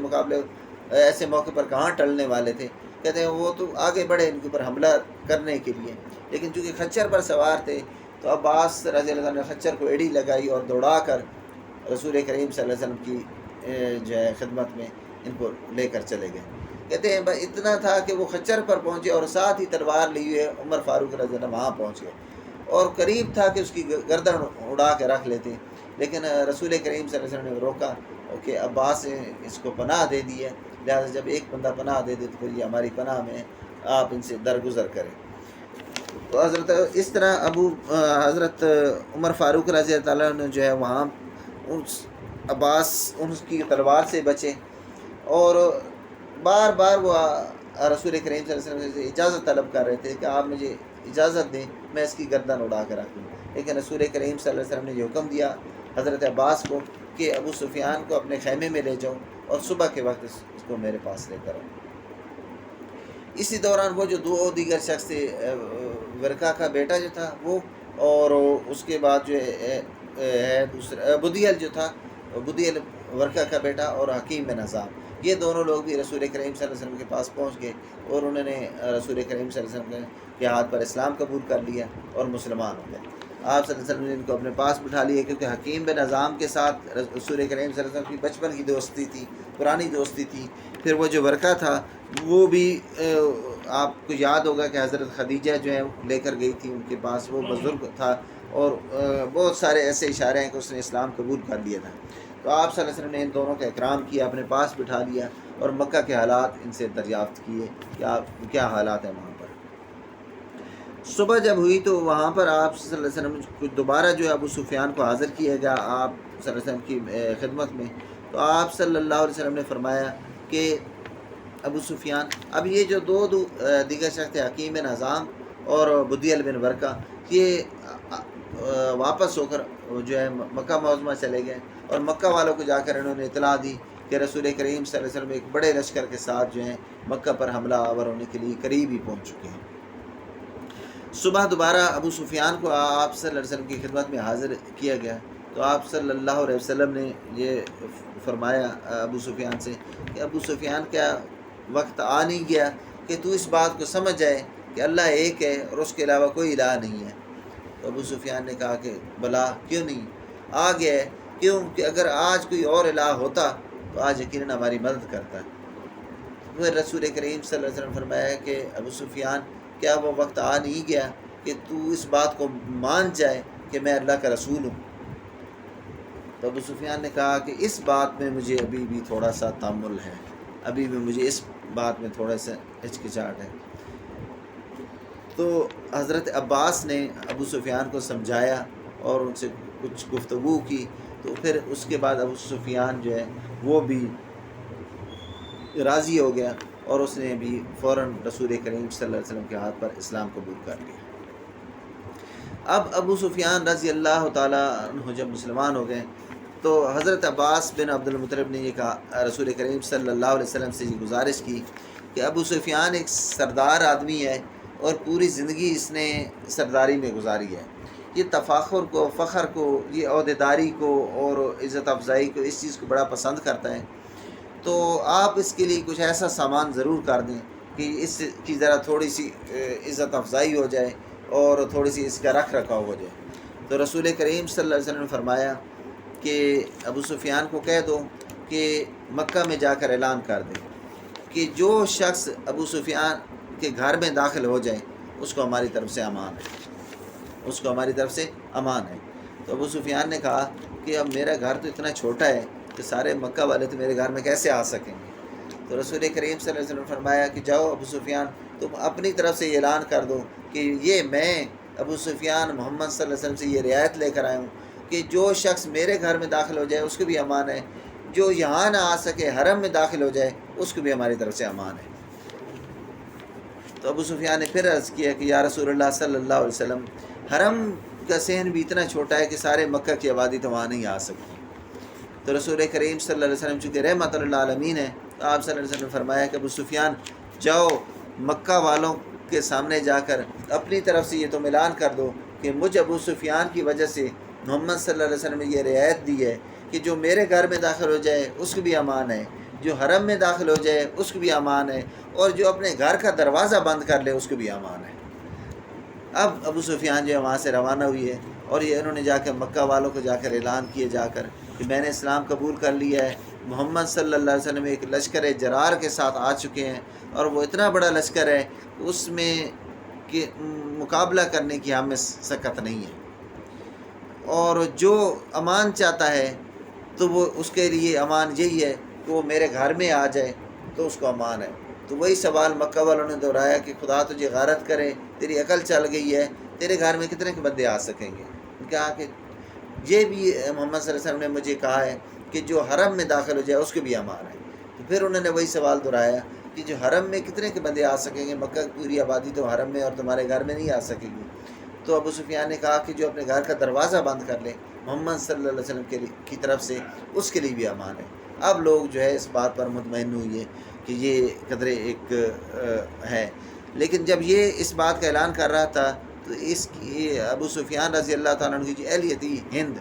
موقع پر کہاں ٹلنے والے تھے. کہتے ہیں وہ تو آگے بڑھے ان کے اوپر حملہ کرنے کے لیے، لیکن چونکہ خچر پر سوار تھے تو عباس رضی اللہ عنہ نے خچر کو ایڑی لگائی اور دوڑا کر رسول کریم صلی اللہ علیہ وسلم کی جو ہے خدمت میں ان کو لے کر چلے گئے. کہتے ہیں اتنا تھا کہ وہ خچر پر پہنچے اور ساتھ ہی تلوار لی ہوئے عمر فاروق رضی اللہ عنہ وہاں پہنچ گئے، اور قریب تھا کہ اس کی گردن اڑا کے رکھ لیتے، لیکن رسول کریم صلی اللہ علیہ وسلم نے روکا کہ عباس نے اس کو پناہ دے دی ہے، لہٰذا جب ایک بندہ پناہ دے دے تو پھر یہ ہماری پناہ میں آپ ان سے درگزر کریں۔ تو حضرت اس طرح حضرت عمر فاروق رضی اللہ تعالیٰ نے جو ہے وہاں اس عباس ان کی تلوار سے بچے، اور بار بار وہ رسول کریم صلی اللہ علیہ وسلم سے اجازت طلب کر رہے تھے کہ آپ مجھے اجازت دیں میں اس کی گردن اڑا کر رکھ دوں، لیکن رسول کریم صلی اللہ علیہ وسلم نے یہ حکم دیا حضرت عباس کو کہ ابو سفیان کو اپنے خیمے میں لے جاؤ اور صبح کے وقت اس کو میرے پاس لے کر آؤ۔ اسی دوران وہ جو دو دیگر شخص تھے، ورقہ کا بیٹا جو تھا وہ، اور اس کے بعد جو ہے دوسرا بدیل جو تھا، بدیل ورقہ کا بیٹا، اور حکیم بن حزام، یہ دونوں لوگ بھی رسول کریم صلی اللہ علیہ وسلم کے پاس پہنچ گئے، اور انہوں نے رسول کریم صلی اللہ علیہ وسلم کے ہاتھ پر اسلام قبول کر لیا اور مسلمان ہو گئے۔ آپ صلی اللہ علیہ وسلم نے ان کو اپنے پاس بٹھا لیا، کیونکہ حکیم بن حزام کے ساتھ رسول کریم صلی اللہ علیہ وسلم کی بچپن کی دوستی تھی، پرانی دوستی تھی۔ پھر وہ جو ورقہ تھا وہ بھی آپ کو یاد ہوگا کہ حضرت خدیجہ جو ہے لے کر گئی تھی ان کے پاس، وہ بزرگ تھا، اور بہت سارے ایسے اشارے ہیں کہ اس نے اسلام قبول کر لیا تھا۔ تو آپ صلی اللہ علیہ وسلم نے ان دونوں کا اکرام کیا، اپنے پاس بٹھا لیا، اور مکہ کے حالات ان سے دریافت کیے کہ کیا حالات ہیں وہاں پر۔ صبح جب ہوئی تو وہاں پر آپ صلی اللہ علیہ وسلم دوبارہ جو ہے ابو سفیان کو حاضر کیا گیا آپ صلی اللہ علیہ وسلم کی خدمت میں۔ تو آپ صلی اللہ علیہ وسلم نے فرمایا کہ ابو سفیان، اب یہ جو دو دیگر شخص تھے، حکیم بن حزام اور بدیل بن ورقہ، یہ واپس ہو کر جو ہے مکہ معظمہ چلے گئے، اور مکہ والوں کو جا کر انہوں نے اطلاع دی کہ رسول کریم صلی اللہ علیہ وسلم ایک بڑے لشکر کے ساتھ جو ہیں مکہ پر حملہ آور ہونے کے لیے قریب ہی پہنچ چکے ہیں۔ صبح دوبارہ ابو سفیان کو آپ صلی اللہ علیہ وسلم کی خدمت میں حاضر کیا گیا، تو آپ صلی اللہ علیہ وسلم نے یہ فرمایا ابو سفیان سے کہ ابو سفیان، کیا وقت آ نہیں گیا کہ تو اس بات کو سمجھ جائے کہ اللہ ایک ہے اور اس کے علاوہ کوئی الہ نہیں ہے؟ تو ابو سفیان نے کہا کہ بلا کیوں نہیں، آ گیا ہے، کیوں کہ اگر آج کوئی اور الہ ہوتا تو آج یقیناً ہماری مدد کرتا ہے۔ پھر رسول کریم صلی اللہ علیہ وسلم فرمایا کہ ابو سفیان، کیا وہ وقت آ نہیں گیا کہ تو اس بات کو مان جائے کہ میں اللہ کا رسول ہوں؟ تو ابو سفیان نے کہا کہ اس بات میں مجھے ابھی بھی تھوڑا سا تامل ہے، ابھی بھی مجھے اس بات میں تھوڑا سا ہچکچاہٹ ہے۔ تو حضرت عباس نے ابو سفیان کو سمجھایا اور ان سے کچھ گفتگو کی، تو پھر اس کے بعد ابو سفیان جو ہے وہ بھی راضی ہو گیا، اور اس نے بھی فوراً رسول کریم صلی اللہ علیہ وسلم کے ہاتھ پر اسلام قبول کر لیا۔ اب ابو سفیان رضی اللہ تعالیٰ عنہ جب مسلمان ہو گئے تو حضرت عباس بن عبد المطلب نے یہ کہا، رسول کریم صلی اللہ علیہ وسلم سے یہ گزارش کی کہ ابو سفیان ایک سردار آدمی ہے اور پوری زندگی اس نے سرداری میں گزاری ہے، یہ تفاخر کو، فخر کو، یہ عہدیداری کو اور عزت افزائی کو، اس چیز کو بڑا پسند کرتا ہے، تو آپ اس کے لیے کچھ ایسا سامان ضرور کر دیں کہ اس کی ذرا تھوڑی سی عزت افزائی ہو جائے اور تھوڑی سی اس کا رکھ رکھاؤ ہو جائے۔ تو رسول کریم صلی اللہ علیہ وسلم نے فرمایا کہ ابو سفیان کو کہہ دو کہ مکہ میں جا کر اعلان کر دے کہ جو شخص ابو سفیان کے گھر میں داخل ہو جائے اس کو ہماری طرف سے امان ہے، اس کو ہماری طرف سے امان ہے۔ تو ابو سفیان نے کہا کہ اب میرا گھر تو اتنا چھوٹا ہے کہ سارے مکہ والے تو میرے گھر میں کیسے آ سکیں گے؟ تو رسول کریم صلی اللہ علیہ وسلم نے فرمایا کہ جاؤ ابو سفیان، تم اپنی طرف سے یہ اعلان کر دو کہ یہ میں ابو سفیان محمد صلی اللہ علیہ وسلم سے یہ رعایت لے کر آیا ہوں کہ جو شخص میرے گھر میں داخل ہو جائے اس کو بھی امان ہے، جو یہاں نہ آ سکے حرم میں داخل ہو جائے اس کو بھی ہماری طرف سے امان ہے۔ تو ابو سفیان نے پھر عرض کیا کہ یا رسول اللہ صلی اللہ علیہ وسلم، حرم کا صحن بھی اتنا چھوٹا ہے کہ سارے مکہ کی آبادی تو وہاں نہیں آ سکتی۔ تو رسول کریم صلی اللہ علیہ وسلم چونکہ رحمت للعالمین ہے، تو آپ صلی اللہ علیہ وسلم نے فرمایا کہ ابو سفیان جاؤ مکہ والوں کے سامنے جا کر اپنی طرف سے یہ تم اعلان کر دو کہ مجھ ابو سفیان کی وجہ سے محمد صلی اللہ علیہ وسلم نے یہ رعایت دی ہے کہ جو میرے گھر میں داخل ہو جائے اس کو بھی امان ہے، جو حرم میں داخل ہو جائے اس کو بھی امان ہے، اور جو اپنے گھر کا دروازہ بند کر لے اس کو بھی امان ہے۔ اب ابو سفیان جو ہے وہاں سے روانہ ہوئی ہے، اور یہ انہوں نے جا کر مکہ والوں کو جا کر اعلان کیے جا کر کہ میں نے اسلام قبول کر لیا ہے، محمد صلی اللہ علیہ وسلم ایک لشکر جرار کے ساتھ آ چکے ہیں، اور وہ اتنا بڑا لشکر ہے اس میں کہ مقابلہ کرنے کی ہم میں سکت نہیں ہے، اور جو امان چاہتا ہے تو وہ اس کے لیے امان یہی ہے کہ وہ میرے گھر میں آ جائے تو اس کو امان ہے۔ تو وہی سوال مکہ والوں نے دہرایا کہ خدا تجھے غارت کرے، تیری عقل چل گئی ہے، تیرے گھر میں کتنے کے بندے آ سکیں گے؟ کہا کہ یہ بھی محمد صلی اللہ علیہ وسلم نے مجھے کہا ہے کہ جو حرم میں داخل ہو جائے اس کو بھی امان ہے۔ تو پھر انہوں نے وہی سوال دہرایا کہ جو حرم میں کتنے کے بندے آ سکیں گے؟ مکہ کی پوری آبادی تو حرم میں اور تمہارے گھر میں نہیں آ سکے گی۔ تو ابو سفیان نے کہا کہ جو اپنے گھر کا دروازہ بند کر لے محمد صلی اللہ علیہ وسلم کی طرف سے، اس کے لیے بھی امان ہے۔ اب لوگ جو ہے اس بات پر مطمئن ہوئے کہ یہ قدرے ایک ہے۔ لیکن جب یہ اس بات کا اعلان کر رہا تھا تو اس کی ابو سفیان رضی اللہ تعالیٰ عنہ کی جو اہلیہ تھی ہند،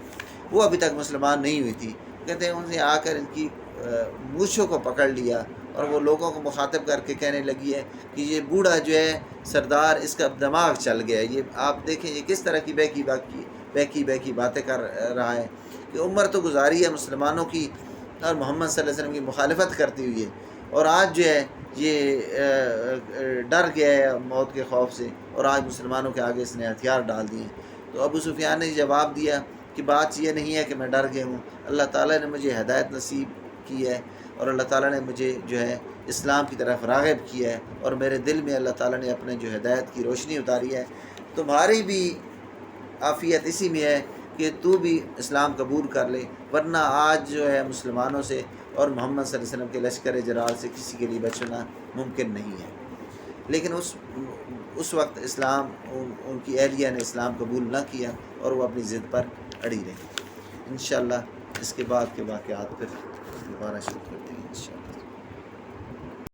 وہ ابھی تک مسلمان نہیں ہوئی تھی۔ کہتے ہیں ان سے آ کر ان کی مونچھوں کو پکڑ لیا اور وہ لوگوں کو مخاطب کر کے کہنے لگی ہے کہ یہ بوڑھا جو ہے سردار، اس کا دماغ چل گیا ہے، یہ آپ دیکھیں یہ کس طرح کی بہکی باتیں کر رہا ہے کہ عمر تو گزاری ہے مسلمانوں کی اور محمد صلی اللہ علیہ وسلم کی مخالفت کرتی ہوئی ہے، اور آج جو ہے یہ ڈر گیا ہے موت کے خوف سے اور آج مسلمانوں کے آگے اس نے ہتھیار ڈال دیے۔ تو ابو سفیان نے جواب دیا کہ بات یہ نہیں ہے کہ میں ڈر گیا ہوں، اللہ تعالیٰ نے مجھے ہدایت نصیب کی ہے اور اللہ تعالیٰ نے مجھے جو ہے اسلام کی طرف راغب کیا ہے، اور میرے دل میں اللہ تعالیٰ نے اپنے جو ہدایت کی روشنی اتاری ہے۔ تمہاری بھی عافیت اسی میں ہے کہ تو بھی اسلام قبول کر لے، ورنہ آج جو ہے مسلمانوں سے اور محمد صلی اللہ علیہ وسلم کے لشکر جلال سے کسی کے لیے بچنا ممکن نہیں ہے۔ لیکن اس وقت اسلام ان کی اہلیہ نے اسلام قبول نہ کیا اور وہ اپنی ضد پر اڑی رہی۔ انشاءاللہ اس کے بعد کے واقعات پھر دوبارہ شروع کرتے ہیں انشاءاللہ۔